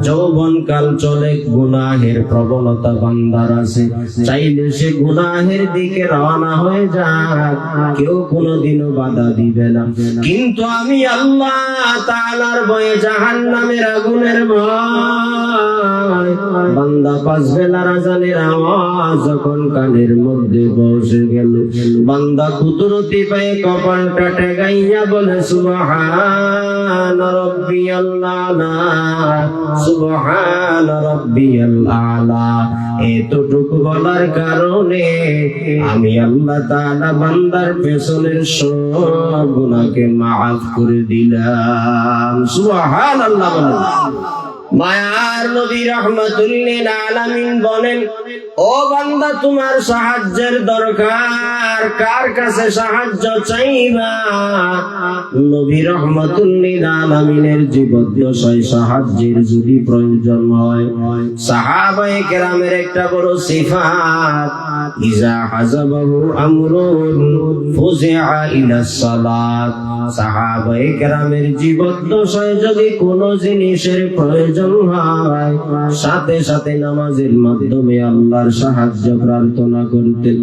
Speaker 1: যৌবন কাল চলে, গুনাহের প্রবণতা বান্দার আছে, চাইলে সে গুনাহের দিকে রওনা হয়ে যাক, কেউ কোনোদিনও বাধা দিবে না। কিন্তু আমি আল্লাহ তাআলার ভয়ে, জাহান্নামের আগুনের ভয়, বান্দা পাঁচ বেলার আযানের আওয়াজ যখন কানের মধ্যে বসে গেল, বান্দা কুদরতি পায়ে কপালটা টেকাইয়া বলে সুবহান রাব্বিয়াল আলা, সুবহান রাব্বিয়াল আলা। এতটুকু বলার কারণে আমি আল্লাহ তাআলা বান্দার পেছনের সব গুনাহকে মাফ করে দিলাম। সুবহানাল্লাহ বলেন। মায়ার নবী রাহমাতুল লিল আলামিন বলেন, ও বান্দা, তোমার সাহায্যের দরকার, কার কাছে সাহায্য চাইবা? নবী রাহমাতুল লিল আলামিনের জীবদ্দশায় সাহায্যের যদি প্রয়োজন হয়, সাহাবায়ে কেরামের একটা বড় সিফাত, ইজা হাযাবাহু আমরুন ফুজিআ ইলাস সালাত। সাহাবায়ে কেরামের জীবদ্দশায় যদি কোনো জিনিসের প্রয়োজন হয়, সাথে সাথে নামাজের মাধ্যমে আল্লাহর সাহায্য প্রার্থনা করতেন।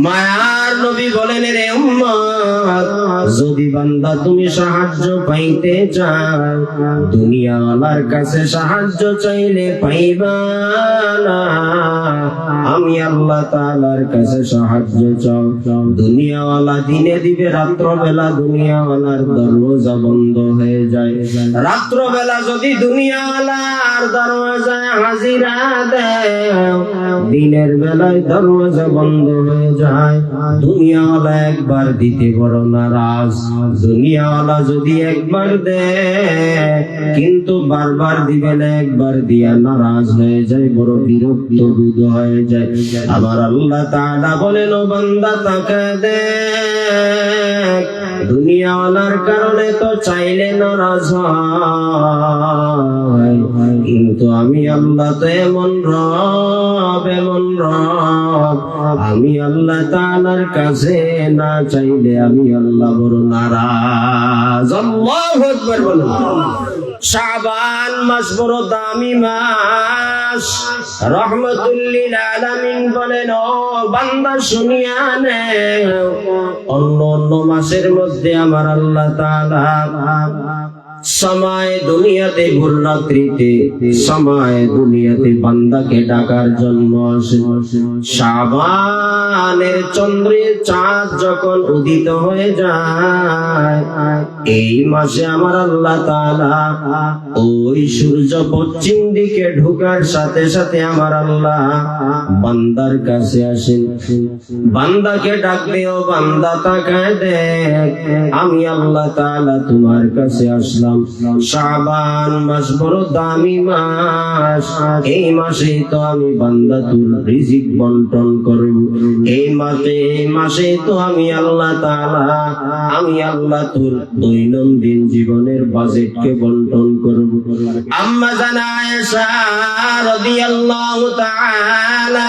Speaker 1: মায়ার নবী বলেন, রে উম্মত, যদি বান্দা তুমি সাহায্য পাইতে চাও, দুনিয়াওয়ালার কাছে সাহায্য চাইলে পাইবা না। আমি আল্লাহ তাআলার কাছে সাহায্য চাও, দুনিয়াওয়ালা দিনে দিবে, রাত্রবেলা দুনিয়াওয়ালার দরওয়াজা বন্ধ হয়ে যায়। রাত্রবেলা যদি দুনিয়াওয়ালার দরওয়াজায় হাজিরা দেয়, দিনের বেলায় দরওয়াজা বন্ধ হয়ে যায়। দুনিয়াওয়ালা একবার দিতে বড় নারাজ, দুনিয়াওয়ালা যদি একবার দেয় কিন্তু বারবার দিবে না, একবার দিয়া নারাজ হয়ে যায়, বড় বিরক্ত বোধ হয়ে যায়। আমার আল্লাহ তাআলা বলেন, ও বান্দা তাকায় দেখ, দুনিয়াওয়ালার কারণে তো চাইলে নারাজ হয়, কিন্তু আমি আল্লাহ তো এমন রব, এমন রব, আমি আল্লাহ তাআলার কাছে না চাইলে আমি আল্লাহ বড় নারাজ। আল্লাহু আকবার বলুন। শাবান মাস বড় দামি মাস। রাহমাতুল লিল আলামিন বলেন, ও বান্দা শুনিয়া নে, অন্য অন্য মাসের মধ্যে আমার আল্লাহ তাআলা সময় দুনিয়াতে ভোর রাত্রিতে, সময় দুনিয়াতে বান্দাকে ডাকার জন্য আসে। শাবানের চন্দ্রে চাঁদ যখন উদিত হয়ে যায়, এই মাসে আমার আল্লাহ তাআলা ওই সূর্য পশ্চিম দিকে ঢোকার সাথে সাথে আমার আল্লাহ বান্দার কাছে আসেন, বান্দাকে ডাকবে, ও বান্দা তাকায় দেখ, আমি আল্লাহ তাআলা তোমার কাছে আসলাম। শাবান মাস বড় দামি মাস, এই মাসে তো আমি বান্দা তোর রিজিক বন্টন করব, এই মাসে তো আমি আল্লাহ তাআলা, আমি আল্লাহ তোর দৈনন্দিন জীবনের বাজেটকে বন্টন করব। আম্মা জানা আয়েশা রাদিয়াল্লাহু তাআলা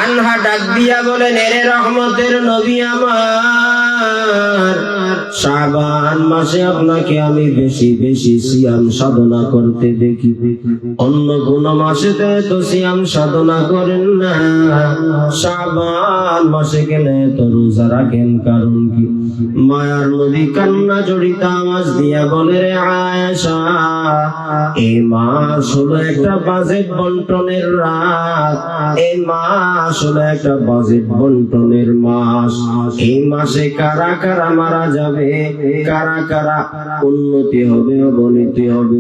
Speaker 1: আনহা ডাক দিয়া বলেন, এরে রহমতের নবী আমার, শাবান মাসে আপনাকে আমি বেশি বেশি সিয়াম সাধনা করতে দেখি, অন্য কোন মাসেতে তো সিয়াম সাধনা করেন না, শাবান মাসে গেলে তো রোজা রাখেন, কারণ কি? মায়ার নবী কান্না জড়িত আওয়াজ দিয়া বলে, রে আয়েশা, এই মাস হলো একটা বাজেট বন্টনের রাত, এই মাস হলো একটা বাজেট বন্টনের মাস। এই মাসে কারা কারা মারা যাবে, কারা কারা উন্নতি হবে, অবনতি হবে,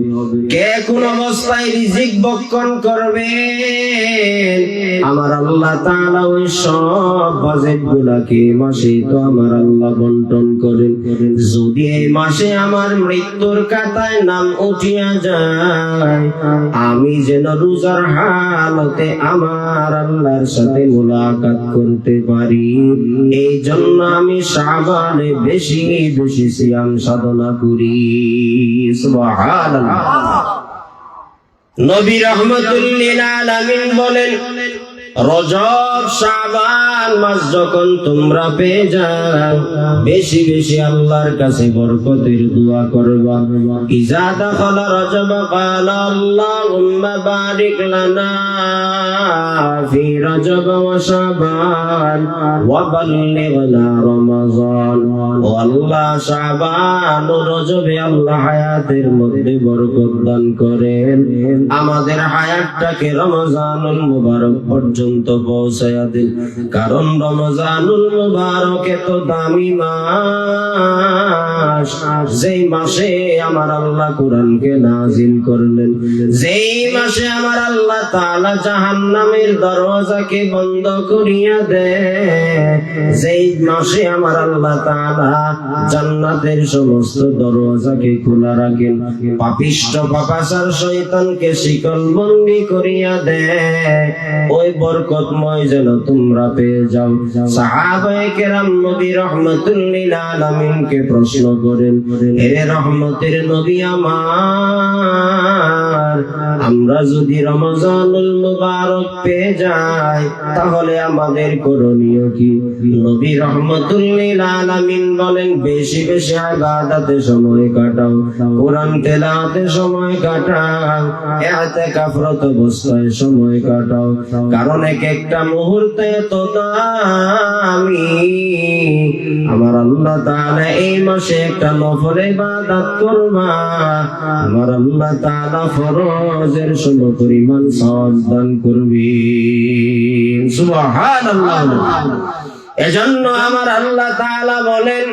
Speaker 1: কে কোন অবস্থায় রিজিক বক্ষণ করবে, আমার আল্লাহ তাআলা ওই সব বাজেট গুলাকে মাসে তো আমার আল্লাহ বন্টন করেন। যদি এই মাসে আমার মৃত্যুর খাতায় নাম উঠিয়া যায়, আমি যেন রোজার হালতে আমার আল্লাহর সাথে মুলাকাত করতে পারি, এই জন্য আমি শাবানে বেশি বেশি সিয়াম সাধনা করি। সুবহানাল্লাহ। নবী রাহমাতুল লিল আলামিন বলেন, রজব শাবান মাস যখন তোমরা পেয়ে যাও, বেশি বেশি আল্লাহর কাছে বরকতের দোয়া করবা। ইজা দাখালা রজব ক্বালা আল্লাহুম্মা বারিক লানা ফি রজব ওয়া শাবান ওয়া বাল্লিগনা রমাযান। ও আল্লাহ, শাবান ও রজবে আল্লাহ হায়াতের মধ্যে বরকত দান করেন, আমাদের হায়াতটাকে রমজানুল মুবারক পর্যন্ত পৌঁছায়া দিন। কারণ রমজানুল মুবারক এত দামি মাস, যেই মাসে আমার আল্লাহ কোরআনকে নাজিল করলেন, যেই মাসে আমার আল্লাহ তাআলা জাহান্নামের দরওয়াজাকে বন্ধ করিয়া দেয়, যেই মাসে আমার আল্লাহ তাআলা জান্নাতের সমস্ত দরওয়াজাকে খোলা রাখেন, পাপিষ্ঠ পাপাচার শয়তানকে শিকল বন্দী করিয়া দেয়, ওই বরকতময় যেন তোমরা পেয়ে যাও। সাহাবায়ে কেরাম নবী রাহমাতুল লিল আলামিনকে প্রশ্ন করেন, হে রহমতের নবী আমার, আমরা যদি রমজানুল মুবারক পেয়ে যাই তাহলে আমাদের করণীয় কি? নবী রাহমাতুল লিল আলামিন বলেন, বেশি বেশি ইবাদতে সময় কাটাও, কোরআন তেলাওয়াতে সময় কাটাও, ইতিকাফরত অবস্থায় সময় কাটাও। কারণ এক একটা মুহূর্তে তো দামি। আমার আল্লাহ তাআলা এই মাসে একটা নফল ইবাদত করবা, আমার আল্লাহ তাআলা ফরজের সমপরিমাণ সওয়াব দান করবেন। সুবহানাল্লাহ। এজন্য আমার আল্লাহ তাআলা বলেন,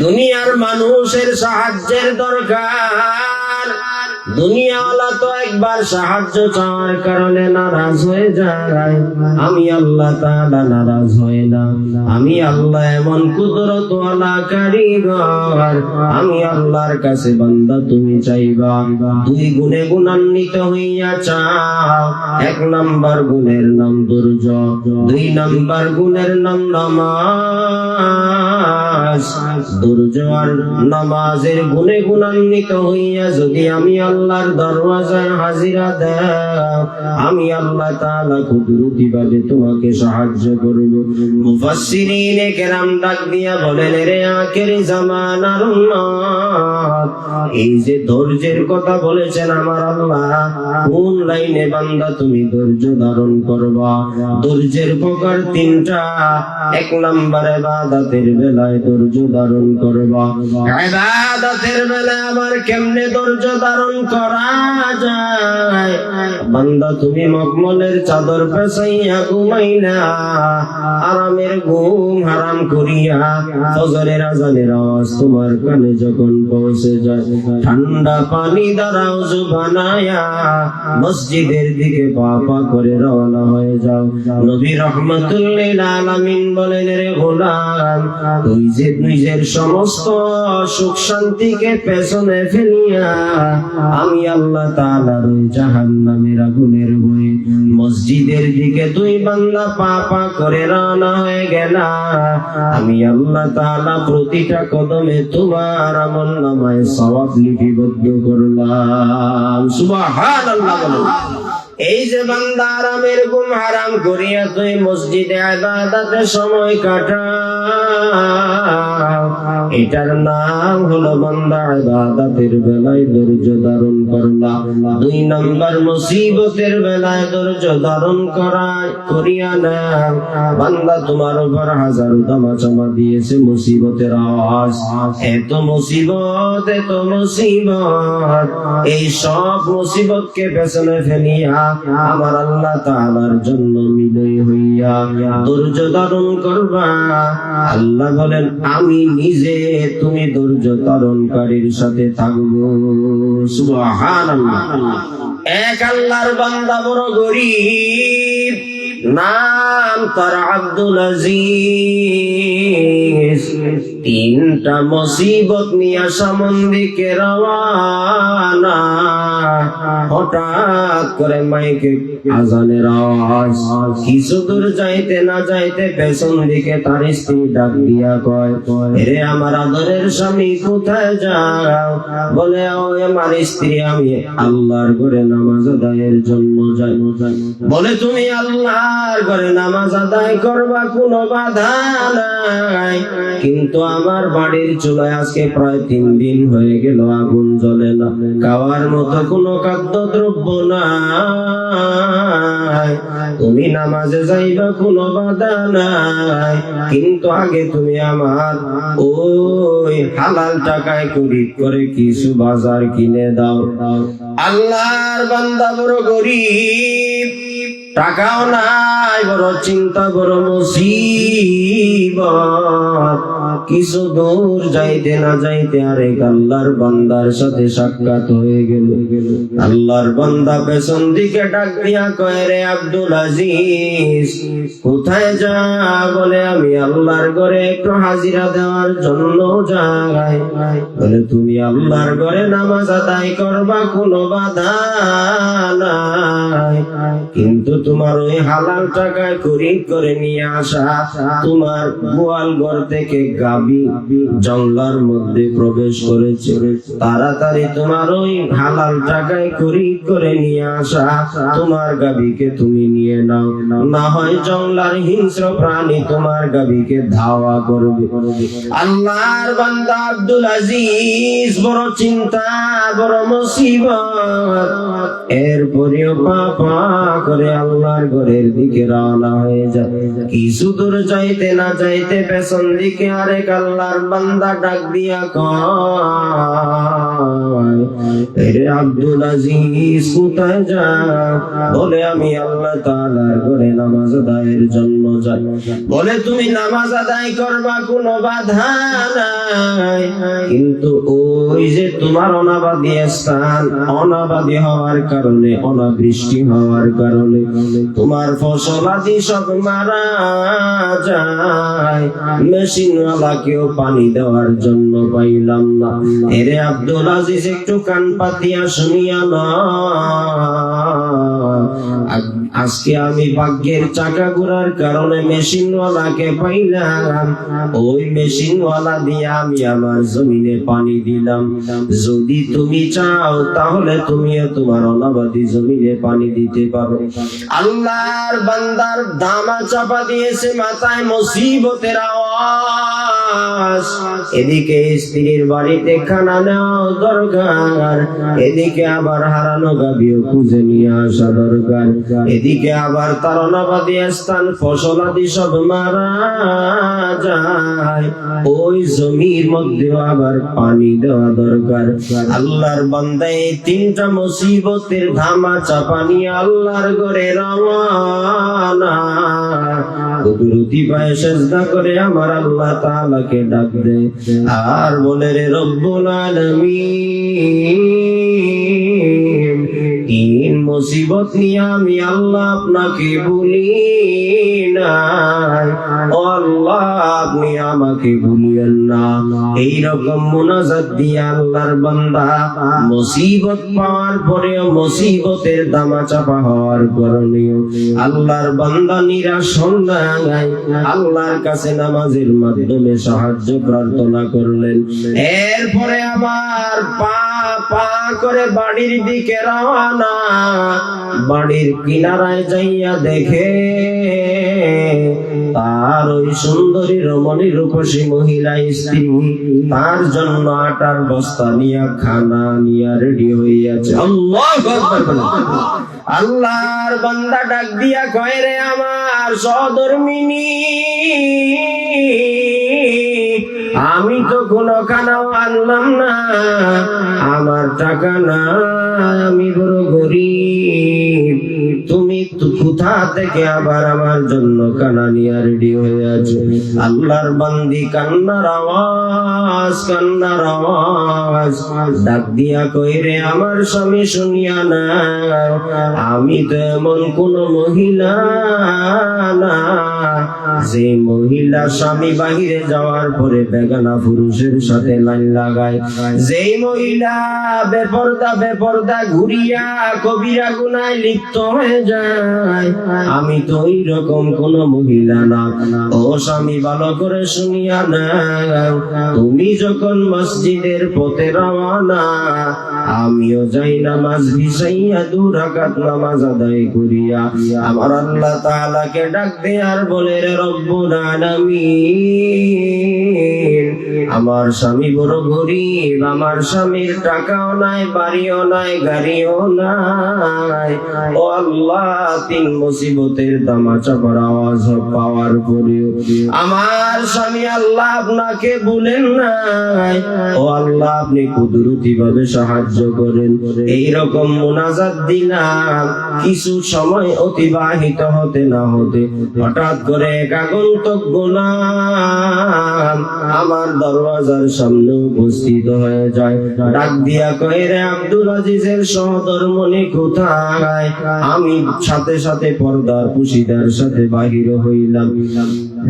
Speaker 1: দুনিয়ার মানুষের সাহায্যের দরকার। দুনিয়াওয়ালা তো একবার সাহায্য চাওয়ার কারণে নারাজ হয়ে যায়, আমি আল্লাহ তাআলা নারাজ হয় না। আমি আল্লাহ এমন কুদরতওয়ালা কারিগর, আমি আল্লাহর কাছে বান্দা তুমি চাইবা, দুই গুণে গুণান্বিত হইয়া চাও। এক নাম্বার গুণের নাম ধৈর্য, দুই নাম্বার গুণের নাম নামাজ। ধৈর্য আর নামাজের গুণে গুণান্বিত হইয়া যদি আমি আল্লাহর দরওয়াজায় হাজিরা দাও, আমি আল্লাহ তাআলা কুদরতি ভাবে তোমাকে সাহায্য করব। মুফাসসিরিনে কেরাম ডাক দিয়া বলেন, রে আখেরি জামানার উম্মত, এই যে ধৈর্যের কথা বলেছেন আমার আল্লাহ, কোন লাইনে বান্দা তুমি ধৈর্য ধারণ করবা? ধৈর্যের প্রকার তিনটা। এক নাম্বার ইবাদতের বেলায় ধৈর্য ধারণ করবা। ইবাদতের বেলায় আবার কেমনে ধৈর্য ধারণ করা যায়? বান্দা তুমি মখমলের চাদর পেছাইয়া ঘুমাইলা, আরামের ঘুম হারাম করিয়া ফজরের আজানের আওয়াজ তোমার কানে যখন পৌঁছে যায়, ঠান্ডা পানি দ্বারা ওযু বানায়া মসজিদের দিকে পা পা করে রওনা হয়ে যাও। নবী রাহমাতুল লিল আলামিন বলেন, রে গোলাম, তুই যে নিজের সমস্ত সুখ শান্তিকে পেছনে ফেলিয়া আমি আল্লাহ তাআলার জাহান্নামের আগুনের ভয়ে মসজিদের দিকে তুই বান্দা পা পা করে রওনা হয়ে গেলা, আমি আল্লাহ তাআলা প্রতিটা কদমে তোমার আমলনামায় সওয়াব লিপিবদ্ধ করলাম। সুবহানাল্লাহ। এই যে বান্দা আরামের ঘুম হারাম করিয়া তুই মসজিদে ইবাদতে সময় কাটাও, এটার নাম হলো বান্দা ইবাদতের বেলায় ধৈর্য ধারণ করলা। দুই নাম্বার মুসিবতের বেলায় ধৈর্য ধারণ করিয়া না। বান্দা তোমার উপর হাজারো তামাচামা দিয়েছে মুসিবতের আওয়াজ, এত মুসিবত এত মুসিবত, এই সব মুসিবতকে পেছনে ফেলিয়া আমার আল্লাহ তাআলার জন্য বিনয়ী হইয়া ধৈর্য ধারণ করবা। আল্লাহ বলেন, আমি নিজে তুমি ধৈর্য ধারণকারীর সাথে থাকবো। সুবহানাল্লাহ। এক আল্লাহর বান্দা বড় গরীব, নাম তার আব্দুল আজিজ। তিনটা মুসিবত নিয়ে সামন দিকে রওয়ানা। হঠাৎ করে মাইকে আজানের আওয়াজ। কিছু দূর যাইতে না যাইতে পেছন দিকে তার স্ত্রী ডাক দিয়া কয়, রে আমার আদরের স্বামী কোথায় যাও? বলে, ও আমার স্ত্রী, আমি আল্লাহর ঘরে নামাজ আদায়ের জন্য যাই। বলে, তুমি আল্লাহর ঘরে নামাজ আদায় করবা, কোনো বাধা নাই, কিন্তু আমার বাড়ির চুলায় আজকে প্রায় 3 দিন হয়ে গেল, আগুন জ্বলে না, খাওয়ার মতো কোনো খাদ্যদ্রব্য নাই। তুমি নামাজে যাইবা, কোনো বাধা নাই, কিন্তু আগে তুমি আমার ওই হালাল টাকায় খরিদ করে কিছু বাজার কিনে দাও। আল্লাহর বান্দা বড় গরিব, টাকাও নাই, বড় চিন্তা, বড় মুসিবত। কিছু দূর যাইতে না যাইতে আরেক আল্লাহর বান্দার সাথে সাক্ষাৎ হয়ে গেল। আল্লাহর বান্দা পেছন দিকে ডাক দিয়া কয়, রে আব্দুল আজিজ, কোথায় যা? বলে, আমি আল্লাহর ঘরে একটু হাজিরা দেওয়ার জন্য যাই। বলে, তুমি আল্লাহর ঘরে নামাজ আদায় করবা, কোনো বাধা নাই, কিন্তু তোমার ওই হালাল টাকায় খরিদ করে নিয়ে আসা তোমার গোয়াল ঘর থেকে গাবি জঙ্গলার মধ্যে প্রবেশ করেছে। তাড়াতাড়ি তোমার ওই হালাল টাকায় খরিদ করে নিয়ে আসা তোমার গাবিকে তুমি নিয়ে নাও, না হয় জঙ্গলার হিংস্র প্রাণী তোমার গাবিকে ধাওয়া করবে। আল্লাহর বান্দা আব্দুল আজিজ বড় চিন্তা, বড় মুসিবত। এরপরেও পা করে আল্লাহর ঘরের দিকে রওনা হয়ে যায়। কিছু দূর যাইতে না যাইতে পেছন দিকে আরেক আল্লাহর বান্দা ডাক দিয়া কয়, রে আব্দুল আজিজ, কোথায় যাও? বলে, আমি আল্লাহ তাআলার ঘরে নামাজ আদায়ের জন্য যাই। বলে, তুমি নামাজ আদায় করবা, কোনো বাধা নাই, কিন্তু ওই যে তোমার অনাবাদী স্থান, অনাবাদী হওয়ার কারণে, অনাবৃষ্টি হওয়ার কারণে তোমার ফসল আদি সব মারা যায়। মেশিনওয়ালাকেও পানি দেওয়ার জন্য পাইলাম না। এরে আব্দুল আজিজ, একটু কান পাতিয়া শুনিয়া না, আজকে আমি ভাগ্যের চাকা ঘোরার কারণে মেশিনওয়ালাকে পাইলাম। ওই মেশিনওয়ালা দিয়ে আমি আমার জমিনে পানি দিলাম। যদি তুমি চাও তাহলে তুমিও তোমার অনাবাদী জমিনে পানি দিতে পারো। আল্লাহর বান্দার দামা চাপা দিয়েছে মাথায় মুসিবতের আওয়াজ। এদিকে স্ত্রীর বাড়িতে খানা নেওয়া দরকার, এদিকে আবার হারানো গাভীও খুঁজে নিয়ে আসা দরকার, এদিকে আবার তার অনাবাদী স্থান ফসল আদি সব মারা যায়। ওই জমির মধ্যেও আবার পানি দেওয়া দরকার। আল্লাহর বান্দা এই 3টা মুসিবতের ধামা চাপা নিয়ে আল্লাহর ঘরে রওনা। কুদরতি পায়ে সেজদা করে আমার আল্লাহ তাআলাকে ডাক দেয় আর বলে, রে রব্বুল আলামিন, 3 মুসিবত নিয়ে আমি আল্লাহ আপনাকে বলি নাই, ও আল্লাহ আপনি আমাকে ভুলিয়েন না। এইরকম মুনাজাত দিয়ে আল্লাহর বান্দা মুসিবত পাওয়ার পরেও, মুসিবতের দামা চাপা হওয়ার কারণেও আল্লাহর বান্দা নিরাশ হন নাই, আল্লাহর কাছে নামাজের মাধ্যমে সাহায্য প্রার্থনা করলেন। এরপরে আবার পা করে বাড়ির দিকে রওনা। বাড়ির কিনারায় যাইয়া দেখে তার ওই সুন্দরী রমণী রূপসী মহিলা স্ত্রী তার জন্য আটার বস্তা নিয়ে খানা নিয়ে রেডি হয়ে আছে। আল্লাহু আকবার। আল্লাহর বান্দা ডাক দিয়া কয়, রে আমার সহধর্মিনী, আমি তো কোনো খানাও আনলাম না, আমার টাকা না, আমি বড় গরিব, তুমি কোথা থেকে আবার আমার জন্য কানা নিয়ে রেডি হয়ে আছো। আল্লাহর বান্দি কান্নার আওয়াজ ডাক দিয়া কইরে আমার স্বামী শুনিয়া না, আমি তো এমন কোন মহিলা না যে মহিলা স্বামী বাহিরে যাওয়ার পরে বেগানা পুরুষের সাথে লাইন লাগায়, যেই মহিলা বেপরদা ঘুরিয়া কবিরা গুনায় লিপ্ত হয়ে যায়, আমি তো ওই রকম কোন মহিলা না। ও স্বামী ভালো করে শুনিয়া না, তুমি যখন মসজিদের পথে রওনা, আমিও যাই নামাজ ভিসাইয়া 2 রাকাত নামাজ আদায় করিয়া আমার আল্লাহ তাআলাকে ডাক দে আর বলে রে রব্বুল আলামিন, আমার স্বামী বড় গরিব, আমার স্বামীর টাকাও নাই, বাড়িও নাই, গাড়িও নাই। ও আল্লাহ, 3 মুসিবতের তামাচা করা আওয়াজ পাওয়ার পরেও আমার স্বামী আল্লাহ আপনাকে বলেন নাই। ও আল্লাহ, আপনি কুদরতি ভাবে সাহায্য করেন। এইরকম মুনাজাত দিলাম, কিছু সময় অতিবাহিত হতে না হতে হঠাৎ করে এক আগন্তুক গোলাম আমার দরওয়াজার সামনে উপস্থিত হয়ে যায়। ডাক দিয়া কয়, রে আব্দুল আজিজের সহধর্মণি কোথায়? আমি সাথে সাথে পর্দার পুশিদার সাথে বাহির হইলাম।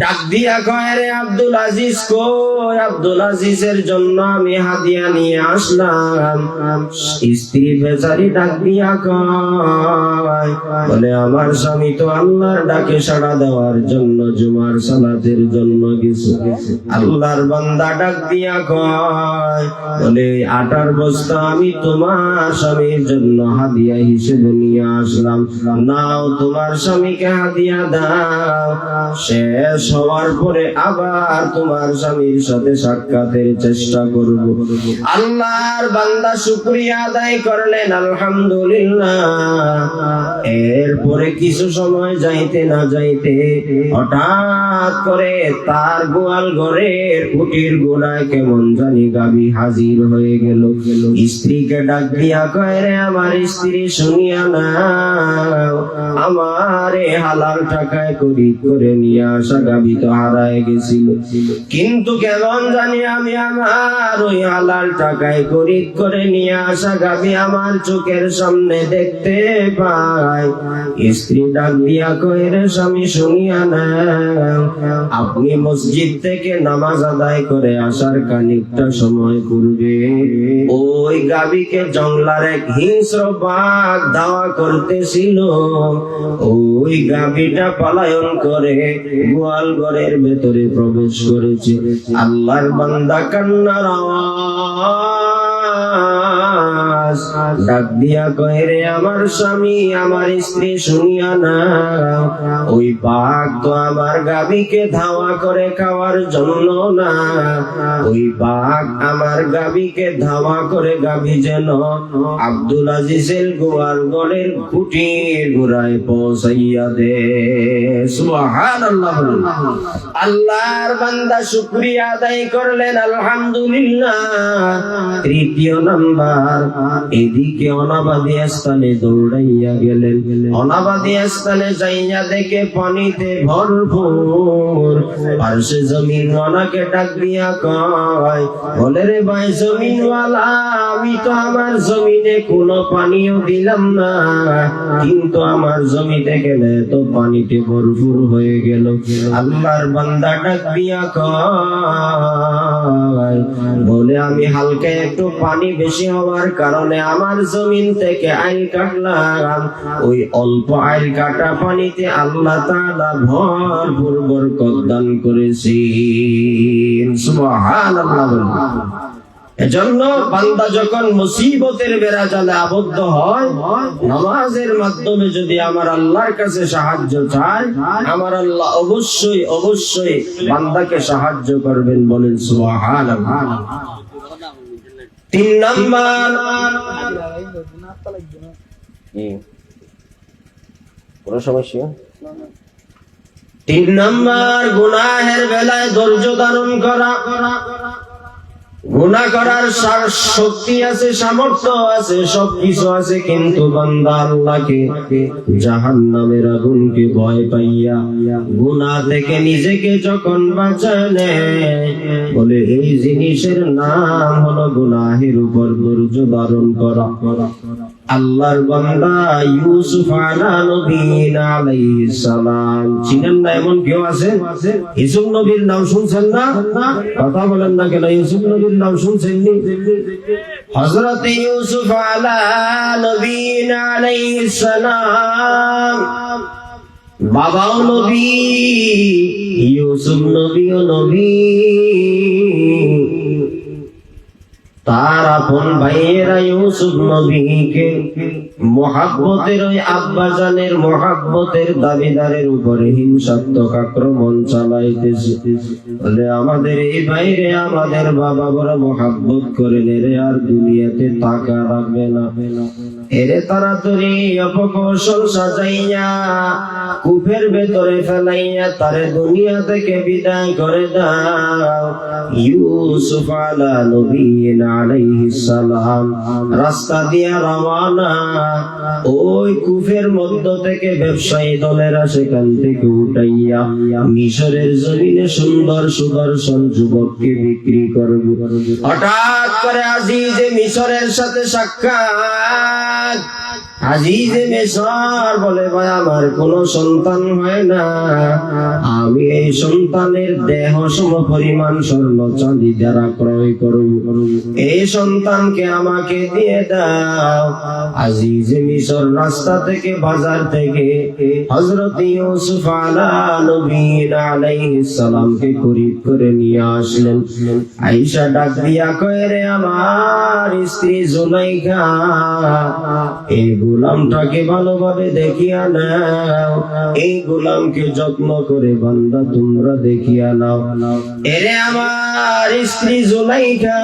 Speaker 1: ডাক দিয়া কয়, রে আব্দুল আজিজ কই? আব্দুল আজিজের জন্য আমি হাদিয়া নিয়ে আসলাম। স্ত্রী বেচারি ডাক দিয়া কয়, বলে আমার স্বামী তো আল্লাহর ডাকে সাড়া দেওয়ার জন্য জুমার সালাতের জন্য গেছে। আল্লাহর বান্দা ডাক দিয়া কয়, বলে 8 বস্তা আমি তোমার স্বামীর জন্য হাদিয়া হিসেবে নিয়ে আসলাম, নাও তোমার স্বামীকে হাদিয়া দাও। শেষ হওয়ার পরে আবার তোমার স্বামীর সাথে সাক্ষাতের চেষ্টা করব। আল্লাহর বান্দা শুকরিয়া আদায় করলেন, আলহামদুলিল্লাহ। এরপরে কিছু সময় যাইতে না যাইতে হঠাৎ করে তার গোয়াল ঘরের কুটির গোড়ায় কেমন জানি গাভী হাজির হয়ে গেল। স্ত্রীকে ডাক দিয়া কয়, রে আমার স্ত্রী শুনিয়া না, আমার হালাল টাকায় খরিদ করে নিয়ে আসা গাভী তো হারায় গেছিল, কিন্তু কেমন জানি আমি আমার ওই হালাল টাকায় খরিদ করে নিয়ে আসা গাভী আমার চোখের সামনে দেখতে পাই। স্ত্রী ডাক দিয়া কয়, রে স্বামী শুনিয়া না, আপনি মসজিদ থেকে নামাজ আদায় করে আসার খানিকটা সময় পূর্বে ওই গাভীকে জঙ্গলার এক হিংস্র বাঘ ধাওয়া করতেছিল। ওই গাভীটা পলায়ন করে গোয়াল ঘরের ভেতরে প্রবেশ করেছে। আল্লাহর বান্দা কান্নার আওয়াজ ডাক দিয়া কয়, রে আমার স্বামী আমার স্ত্রী শুনিয়া না, ওই বাঘ তো আমার গাভীকে ধাওয়া করে খাওয়ার জন্য না, ওই বাঘ আমার গাভীকে ধাওয়া করে গাভী যেন আব্দুল আজিজের গোয়াল ঘরের খুঁটির গোড়ায় পৌঁছাইয়া দে। সুবহানাল্লাহ। আল্লাহর বান্দা শুকরিয়া আদায় করলেন, আলহামদুলিল্লাহ। 3য় নাম্বার, এদিকে অনাবাদী স্থানে দৌড়াইয়া গেলেন। অনাবাদী স্থানে যাইয়া দেখে পানিতে ভরপুর। পাশে জমিনওয়ালাকে ডাক দিয়া কয়, বলে রে ভাই জমিনওয়ালা, আমি তো আমার জমিনে কোনো পানিও দিলাম না, কিন্তু আমার জমিতে গেলে তো পানিতে ভরপুর হয়ে গেল। আল্লাহর বান্দা ডাক দিয়া কয়, বলে আমি হালকা একটু পানি বেশি হওয়ার কারণে আমার জমিন থেকে আইল কাটলাম। ওই অল্প আইল কাটা পানিতে আল্লাহ তাআলা ভরপুর বরকত দান করেছেন। সুবহানাল্লাহ। এজন্য বান্দা যখন মুসিবতের বেড়াজালে আবদ্ধ হয়, নামাজের মাধ্যমে যদি আমার আল্লাহর কাছে সাহায্য চায়, আমার আল্লাহ অবশ্যই অবশ্যই বান্দাকে সাহায্য করবেন। বলেন সুবহানাল্লাহ। 3 নাম্বার, কোন সমস্যা? 3 নাম্বার, গুনাহের বেলায় ধৈর্য ধারণ করা। গুনাহ করার শক্তি আছে, সামর্থ্য আছে, সবকিছু আছে, কিন্তু বান্দা আল্লাহকে, জাহান্নামের আগুনকে ভয় পাইয়া গুনাহ থেকে নিজেকে যখন বাঁচায় নেয়, বলে এই জিনিসের নাম হলো গুনাহের উপর ধৈর্য ধারণ করা। আল্লাহর বান্দা ইউসুফ আলাইহিস সালাম চিনেন না? এমন কেউ আছে? ইউসুফ নবীর নাম শুনছেন না? কথা বলেন না কেন? ইউসুফ নবীর নাম শুনছেননি? হযরত ইউসুফ আলাইহিস সালাম বাবাও নবী, ইউসুফ নবীও নবী। তার আপন ভাইয়েরা ইউসুফ নবীকে মহাব্বতের ওই আব্বাজানের মহাব্বতের দাবিদারের উপরে হিংসাত্মক আক্রমণ চালাইতেছে। বলে আমাদের এই ভাইরে আমাদের বাবা বড় মহাব্বত করে রে, আর দুনিয়াতে টাকা রাখবে না। এরে তাড়াতাড়ি অপকৌশল সাজাইয়া কূপের ভেতরে ফেলাইয়া তারে দুনিয়া থেকে বিদায় করে দাও। ইউসুফ আলাইহিস সালাম রাস্তা দিয়া রওনা। ওই কূপের মধ্য থেকে ব্যবসায়ী দলেরা সেখান থেকে উঠাইয়া মিশরের জমিনে সুন্দর সুদর্শন যুবককে বিক্রি করবে। হঠাৎ করে আজিজে মিশরের সাথে সাক্ষাৎ। আজিজে মিশর বলে, ভাই আমার কোন সন্তান হয় না, আমি এই সন্তানের দেহ সম পরিমাণ স্বর্ণ চাঁদি দ্বারা ক্রয় করব, এই সন্তানকে আমাকে দিয়ে দাও। আজিজে মিশর রাস্তা থেকে বাজার থেকে হযরত ইউসুফ আলাইহিস সালামকে খরিদ করে নিয়ে আসলেন। আয়েশা ডাক দিয়া কয়, রে আমার স্ত্রী জুলাইখা, এই গোলামটাকে ভালোভাবে দেখিয়া নাও, এই গোলামকে যত্ন করে বান্দা তোমরা দেখিয়া নাও। এরে আমার স্ত্রী জুলাইখা,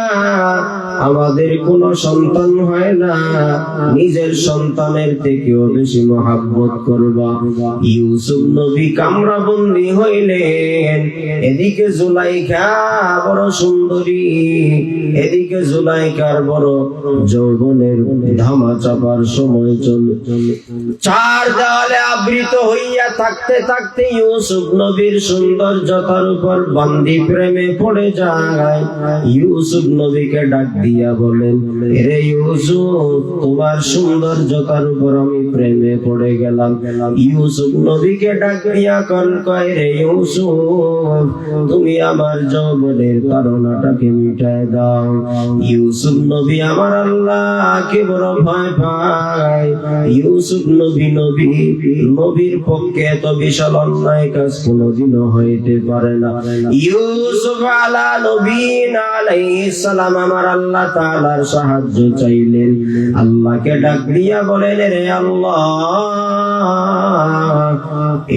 Speaker 1: আমাদের কোন সন্তান হয় না, নিজের সন্তানের থেকেও বেশি মহাব্বত করবা। ইউসুফ নবী কামরা বন্দী হইলেন। এদিকে জুলাইখা বড় সুন্দরী, এদিকে জুলাইখার বড় যৌবনের ধামা চাপার সময় চলে। চার দেওয়ালে আবৃত হইয়া থাকতে থাকতে ইউসুফ নবীর সৌন্দর্যতার উপর বান্দি প্রেমে পড়ে যায়। ইউসুফ নবীকে ডাক দিয়া বলেন, রে ইউসুফ, তোমার সৌন্দর্যতার উপর আমি প্রেমে পড়ে গেলাম। ইউসুফ নবীকে ডাক দিয়া কয়, রে ইউসুফ, তুমি আমার যৌবনের তাড়নাটাকে মিটায় দাও। ইউসুফ নবী আমার আল্লাহকে বড় ভয় পায়। ইউসুফ নবীর পক্ষে এত বিশাল অন্যায় কাজ কোনদিনও হইতে পারে না। ইউসুফ আলাইহিস সালাম আমার আল্লাহ তাআলার সাহায্য চাইলেন। আল্লাহকে ডাক দিয়া বলেন, রে আল্লাহ,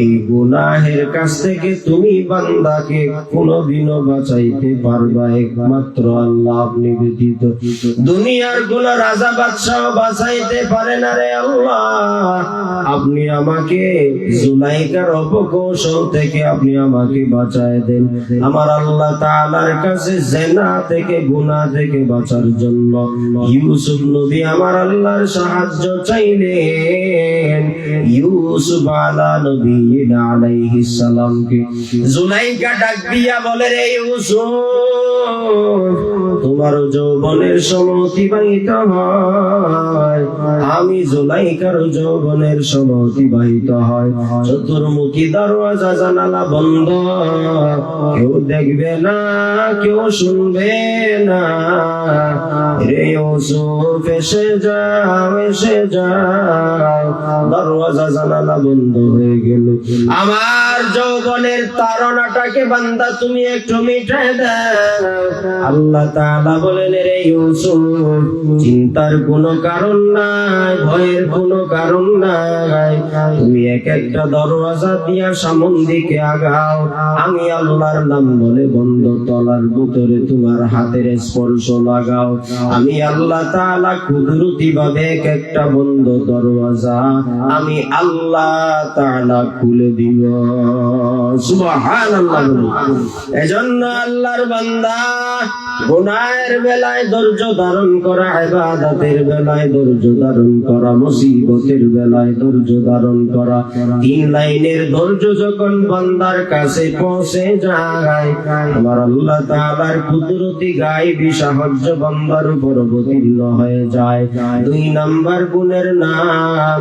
Speaker 1: এই গুনাহের কাছ থেকে তুমি বান্দাকে কোনদিনও বাঁচাইতে পারবা একমাত্র আল্লাহ, আপনি ব্যতীত দুনিয়ার কোন রাজা বাদশাহ বাঁচাইতে পারে না। রে আল্লাহ, আপনি আমাকে জুলাইখার অপকৌশল থেকে আপনি আমাকে বাঁচায় দেন। আমার আল্লাহ তাআলার কাছে জিনা থেকে গুনাহ থেকে বাঁচার জন্য ইউসুফ নবী আমার আল্লাহর সাহায্য চাইলেন। ইউসুফ আলাইহিস সালামকে জুলাইখা ডাক দিয়া বলে, রে ইউসুফ, তোমার যৌবনের সময় অতিবাহিত হয়, আমি জুলাইখার যৌবনের সময় অতিবাহিত হয়। চতুর্মুখী দরওয়াজা জানালা বন্ধ, কেউ দেখবে না, কেউ শুনবে না। রে ইউসুফ, এসে যাও, এসে যাও। দরওয়াজা জানালা বন্ধ হয়ে গেল। আমার যৌবনের তাড়নাটাকে বান্দা তুমি একটু মিটায় দাও। আল্লাহ তাআলা বলেন, রে ইউসুফ, চিন্তার কোনো কারণ নাই, ভয়ের কোনো কারণ নাই। তুমি এক একটা দরওয়াজা দিয়া সামন দিকে আগাও, আমি আল্লাহর নাম বলে বন্ধ তলার ভিতরে তোমার হাতের স্পর্শ লাগাও। আমি আল্লাহ তাআলা কুদরতি ভাবে এক একটা বন্ধ দরওয়াজা আমি আল্লাহ তাআলা খুলে দিব। সুবহানাল্লাহ। এজন্য আল্লাহর বান্দা গুনাহের বেলায় ধৈর্য ধারণ করা, ইবাদতের বেলায় ধৈর্য ধারণ করা, মুসিবতের বেলায় ধৈর্য ধারণ করা। 3 লাইনের ধৈর্য যখন বান্দার কাছে পৌঁছে যায়, আমার আল্লাহ তাআলার কুদরতি গায়বী সাহায্য বান্দার উপর অবতীর্ণ হয়ে যায়। 2 নাম্বার গুণের নাম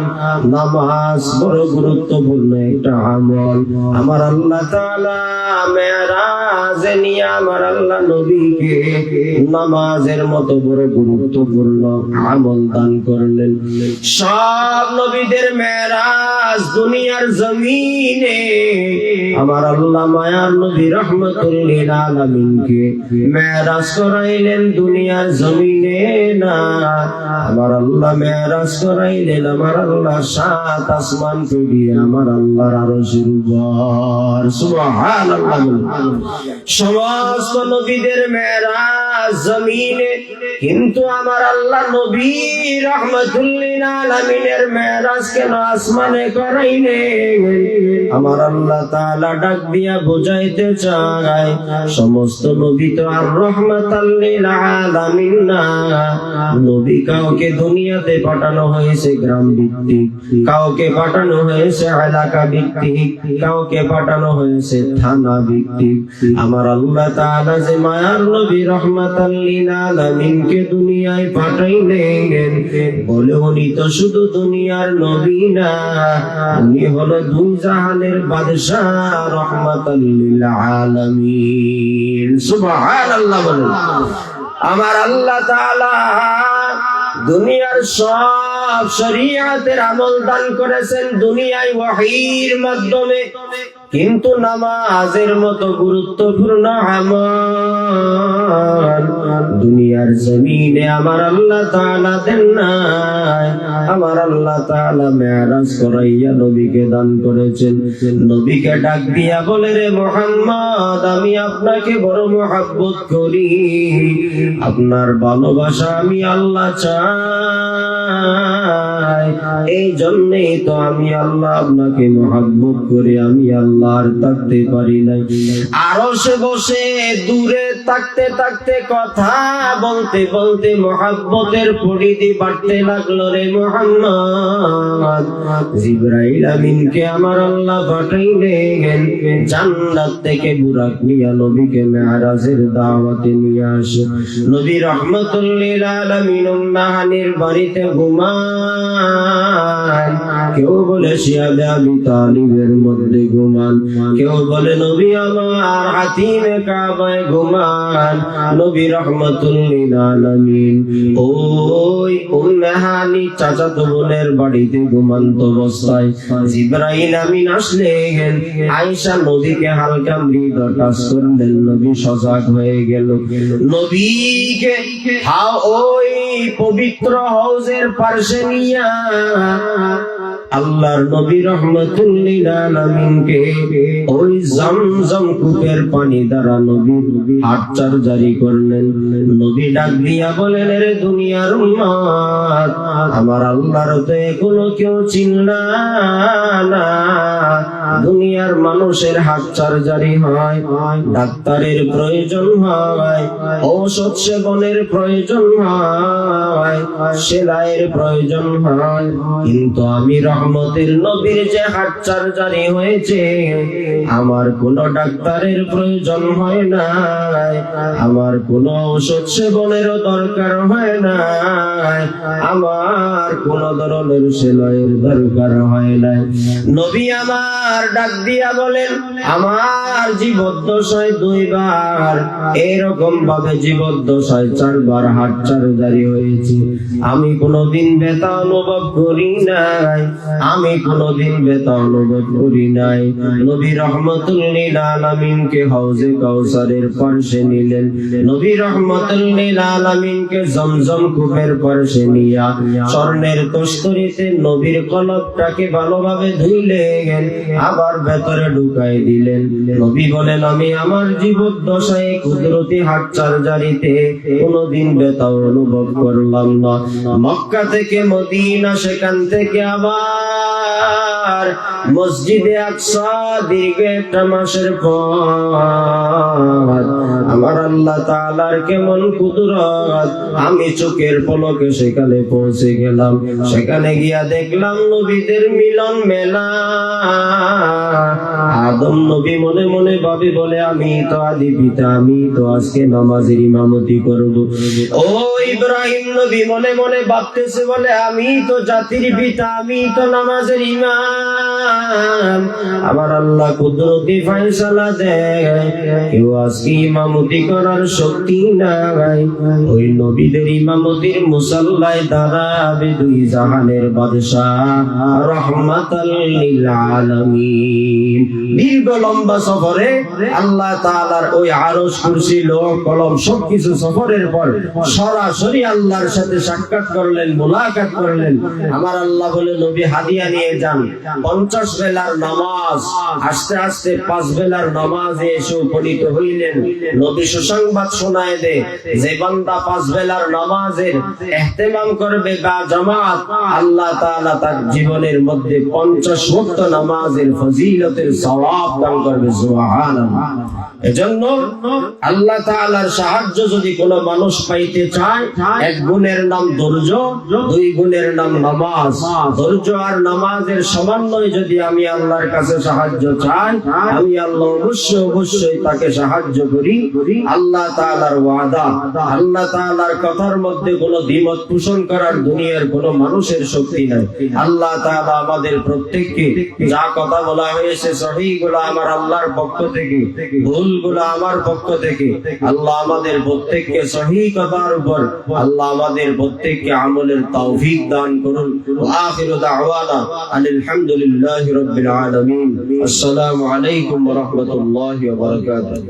Speaker 1: নামাজ। বড় গুরুত্বপূর্ণ একটা আমল। আমার আল্লাহ তাআলা মেরাজে নিয়ে আমার আল্লাহ নবীকে নামাজের মতো বড় গুরুত্বপূর্ণ আমল দান করলেন। সব নবীদের মেরাজ দুনিয়ার জমিনে আমার আল্লাহ মায়ার নবী রাহমাতুল লিল আলামিনকে মেরাজ করাইলেন দুনিয়ার জমিনে না। আমার আল্লাহ মেরাজ করাইলেন আমার আল্লাহ 7 আসমান পেরিয়ে আমার আল্লাহর আরশের উপর। সুবহানাল্লাহ। সমস্ত নবীদের মেরাজ জমিনে, কিন্তু আমার আল্লাহ নবী রাহমাতুল লিল আলামিনের মেরাজ কেন আসমানে করাইলেন? আমার আল্লাহ তাআলা ডাক দিয়া বুঝাইতে চায়, সমস্ত নবী তো আর রাহমাতাল লিল আলামিন না। নবী কাউকে দুনিয়াতে পাঠানো হয়েছে গ্রাম ভিত্তিক, কাউকে পাঠানো হয়েছে এলাকা ভিত্তিক, কাউকে পাঠানো হয়েছে থানা ভিত্তিক। আমার আল্লাহ তাআলা যে মায়ার নবী রাহমাতাল লিল আলামিনকে দুনিয়ায় পাঠাইলেন, বলে উনি তো শুধু দুনিয়ার নবী না, উনি হলো 2 জাহানের বাদশা রাহমাতাল লিল আলামিন। সুবহানাল্লাহ বলেন। আমার আল্লাহ তাআলা দুনিয়ার সব শরীয়তের আমল দান করেছেন দুনিয়ায় ওহীর মাধ্যমে, কিন্তু নামাজের মতো গুরুত্বপূর্ণ আমল দুনিয়ার জমিনে আমার আল্লাহ তাআলা দেন নাই। আমার আল্লাহ তাআলা মেরাজ করাইয়া নবীকে দান করেছেন। নবীকে ডাক দিয়া বলে, রে মুহাম্মদ, আমি আপনাকে বড় মহব্বত করি, আপনার ভালোবাসা আমি আল্লাহ চাই, এই জন্যই তো আমি আল্লাহ আপনাকে মহব্বত করি। আমি আল্লাহ আর থাকতে পারি না। আরশে বসে দূরে থাকতে থাকতে কথা বলতে বলতে মহব্বতের পরিধি বাড়তে লাগলো। রে মুহাম্মদ, জিবরাইল আমিনকে আমার আল্লাহ পাঠাইলেন জান্নাত থেকে বুরাক নিয়ে নবীকে মেরাজের দাওয়াতে নিয়ে আসে। নবী রাহমাতুল লিল আলামিন উম্মাহানির বাড়িতে ঘুমান, কেউ বলে শিয়াবে আবি তালিবের মধ্যে ঘুমান, কেউ বলে নবী আমার হাতিমে কাবায় ঘুমান। নবী রাহমাতুল লিল আলামিন ওই উম্মাহানি চাচাতো বোনের বাড়িতে ঘুমান্ত অবস্থায় জিবরাইল আমিন আসলেন। আয়েশা নবীকে হালকা মৃদু টাচ করলেন, নবী সজাগ হয়ে গেল। নবীকে ওই পবিত্র হাউজের পাশে নিয়া আল্লাহর নবী রাহমাতুল লিল আলামিনকে ওই জমজম কূপের পানি দ্বারা নবী হাতচার জারি করলেন। নবী ডাক দিয়া বলেন, রে দুনিয়ার উম্মত, আমার আল্লাহর তো এখনো কেউ চিনলা না। দুনিয়ার মানুষের হাতচার জারি হয়, ডাক্তারের প্রয়োজন হয়, ঔষধ সেবনের প্রয়োজন হয়, সেলাইয়ের প্রয়োজন হয়, কিন্তু আমি রহমতের নবীর যে হাতচার জারি হয়েছে, আমার কোন ডাক্তারের প্রয়োজন হয় না, আমার কোন ঔষধ সেবনেরও দরকার হয় না, আমার কোন ধরনের সেলাইয়ের দরকার হয় না। নবী আমার ডাক দিয়া বলেন, আমার জীবদ্দশায় 2 বার, এরকম ভাবে জীবদ্দশায় 4 বার হাতচার জারি হয়েছে। আমি কোনদিন ব্যথা অনুভব করি নাই, আমি কোনদিন ব্যথা অনুভব করি নাই। নবী রাহমাতুল লিল আলামিনকে হাউজে কাউসারের পাশে নিলেন। নবী রাহমাতুল লিল আলামিনকে জমজম কূপের পাশে নিয়া স্বর্ণের তস্তরিতে নবীর কলবটাকে ভালোভাবে ধুইলেন, আবার ভেতরে ঢুকাই দিলেন। নবী বলেন, আমি আমার জীবদ্দশায় কুদরতি হাতচার জারিতে কোনদিন ব্যথা অনুভব করলাম না। মক্কা থেকে মদিনা, সেখান থেকে আবার পর মসজিদে আকসা দীর্ঘ একটা মাসের পর আমার আল্লাহ তাআলার কেমন কুদরত, আমি চোখের পলকে সেখানে পৌঁছে গেলাম। সেখানে গিয়া দেখলাম নবীদের মিলন মেলা। আদম নবী মনে মনে ভাবে বলে, আমি তো আদি পিতা, আমি তো আজকে নামাজের ইমামতি করব। ও ইব্রাহিম নবী মনে মনে ভাবতেছে, বলে আমি তো জাতির পিতা, আমি তো নামাজের ইমাম। আমার আল্লাহ কুদরতি ফয়সালা দেয়, কেউ আজকে ইমামতি করার শক্তি নাই। ওই নবীদের ইমামতির মুসাল্লায় দাঁড়াবে দুই জাহানের বাদশাহ রাহমাতাল লিল আলামিন। দীর্ঘ লম্বা সফরে আল্লাহ তাআলার ওই আরশ, কুরসি, লৌহ কলম সবকিছু সফরের পর সরাসরি আল্লাহর সাথে সাক্ষাৎ করলেন, মুলাকাত করলেন। আমার আল্লাহ বলে, নবী হাদিয়া নিয়ে যান। 50 বেলার নামাজ আস্তে আস্তে 5 বেলার নামাজে এসে উপনীত হইলেন। নবী সুসংবাদ শোনায় দে, যে বান্দা 5 বেলার নামাজের ইহতিমাম করবে বা জামাত, আল্লাহ তাআলা তার জীবনের মধ্যে 50 ওয়াক্ত নামাজের ফজিলতের সওয়াব দান করবে। সুবহানাল্লাহ। এজন্য আল্লাহ তাআলার সাহায্য যদি কোনো মানুষ পাইতে চায়, এক গুণের নাম ধৈর্য, দুই গুণের নাম নামাজ। ধৈর্য আর নামাজের সমন্বয় যদি আমি আল্লাহর কাছে সাহায্য চাই, আমি আল্লাহ অবশ্যই তাকে সাহায্য করি। আল্লাহ তাআলার ওয়াদা, আল্লাহ তাআলার কথার মধ্যে কোনো দ্বিমত পোষণ করার দুনিয়ার কোনো মানুষের শক্তি নাই। আল্লাহ তাআলা আমাদের প্রত্যেককে যা কথা বলা হয়েছে সহিগুলো আমার আল্লাহর পক্ষ থেকে, ভুলগুলো আমার পক্ষ থেকে। আল্লাহ আমাদের প্রত্যেককে সহি কথার উপর আল্লাহ আমাদের প্রত্যেককে আমলের তৌফিক দান করুন। আখিরু দাওয়ানা আনিল হামদুলিল্লাহি রাব্বিল আলামিন। আসসালামু আলাইকুম ওয়া রাহমাতুল্লাহি ওয়া বারাকাতুহু।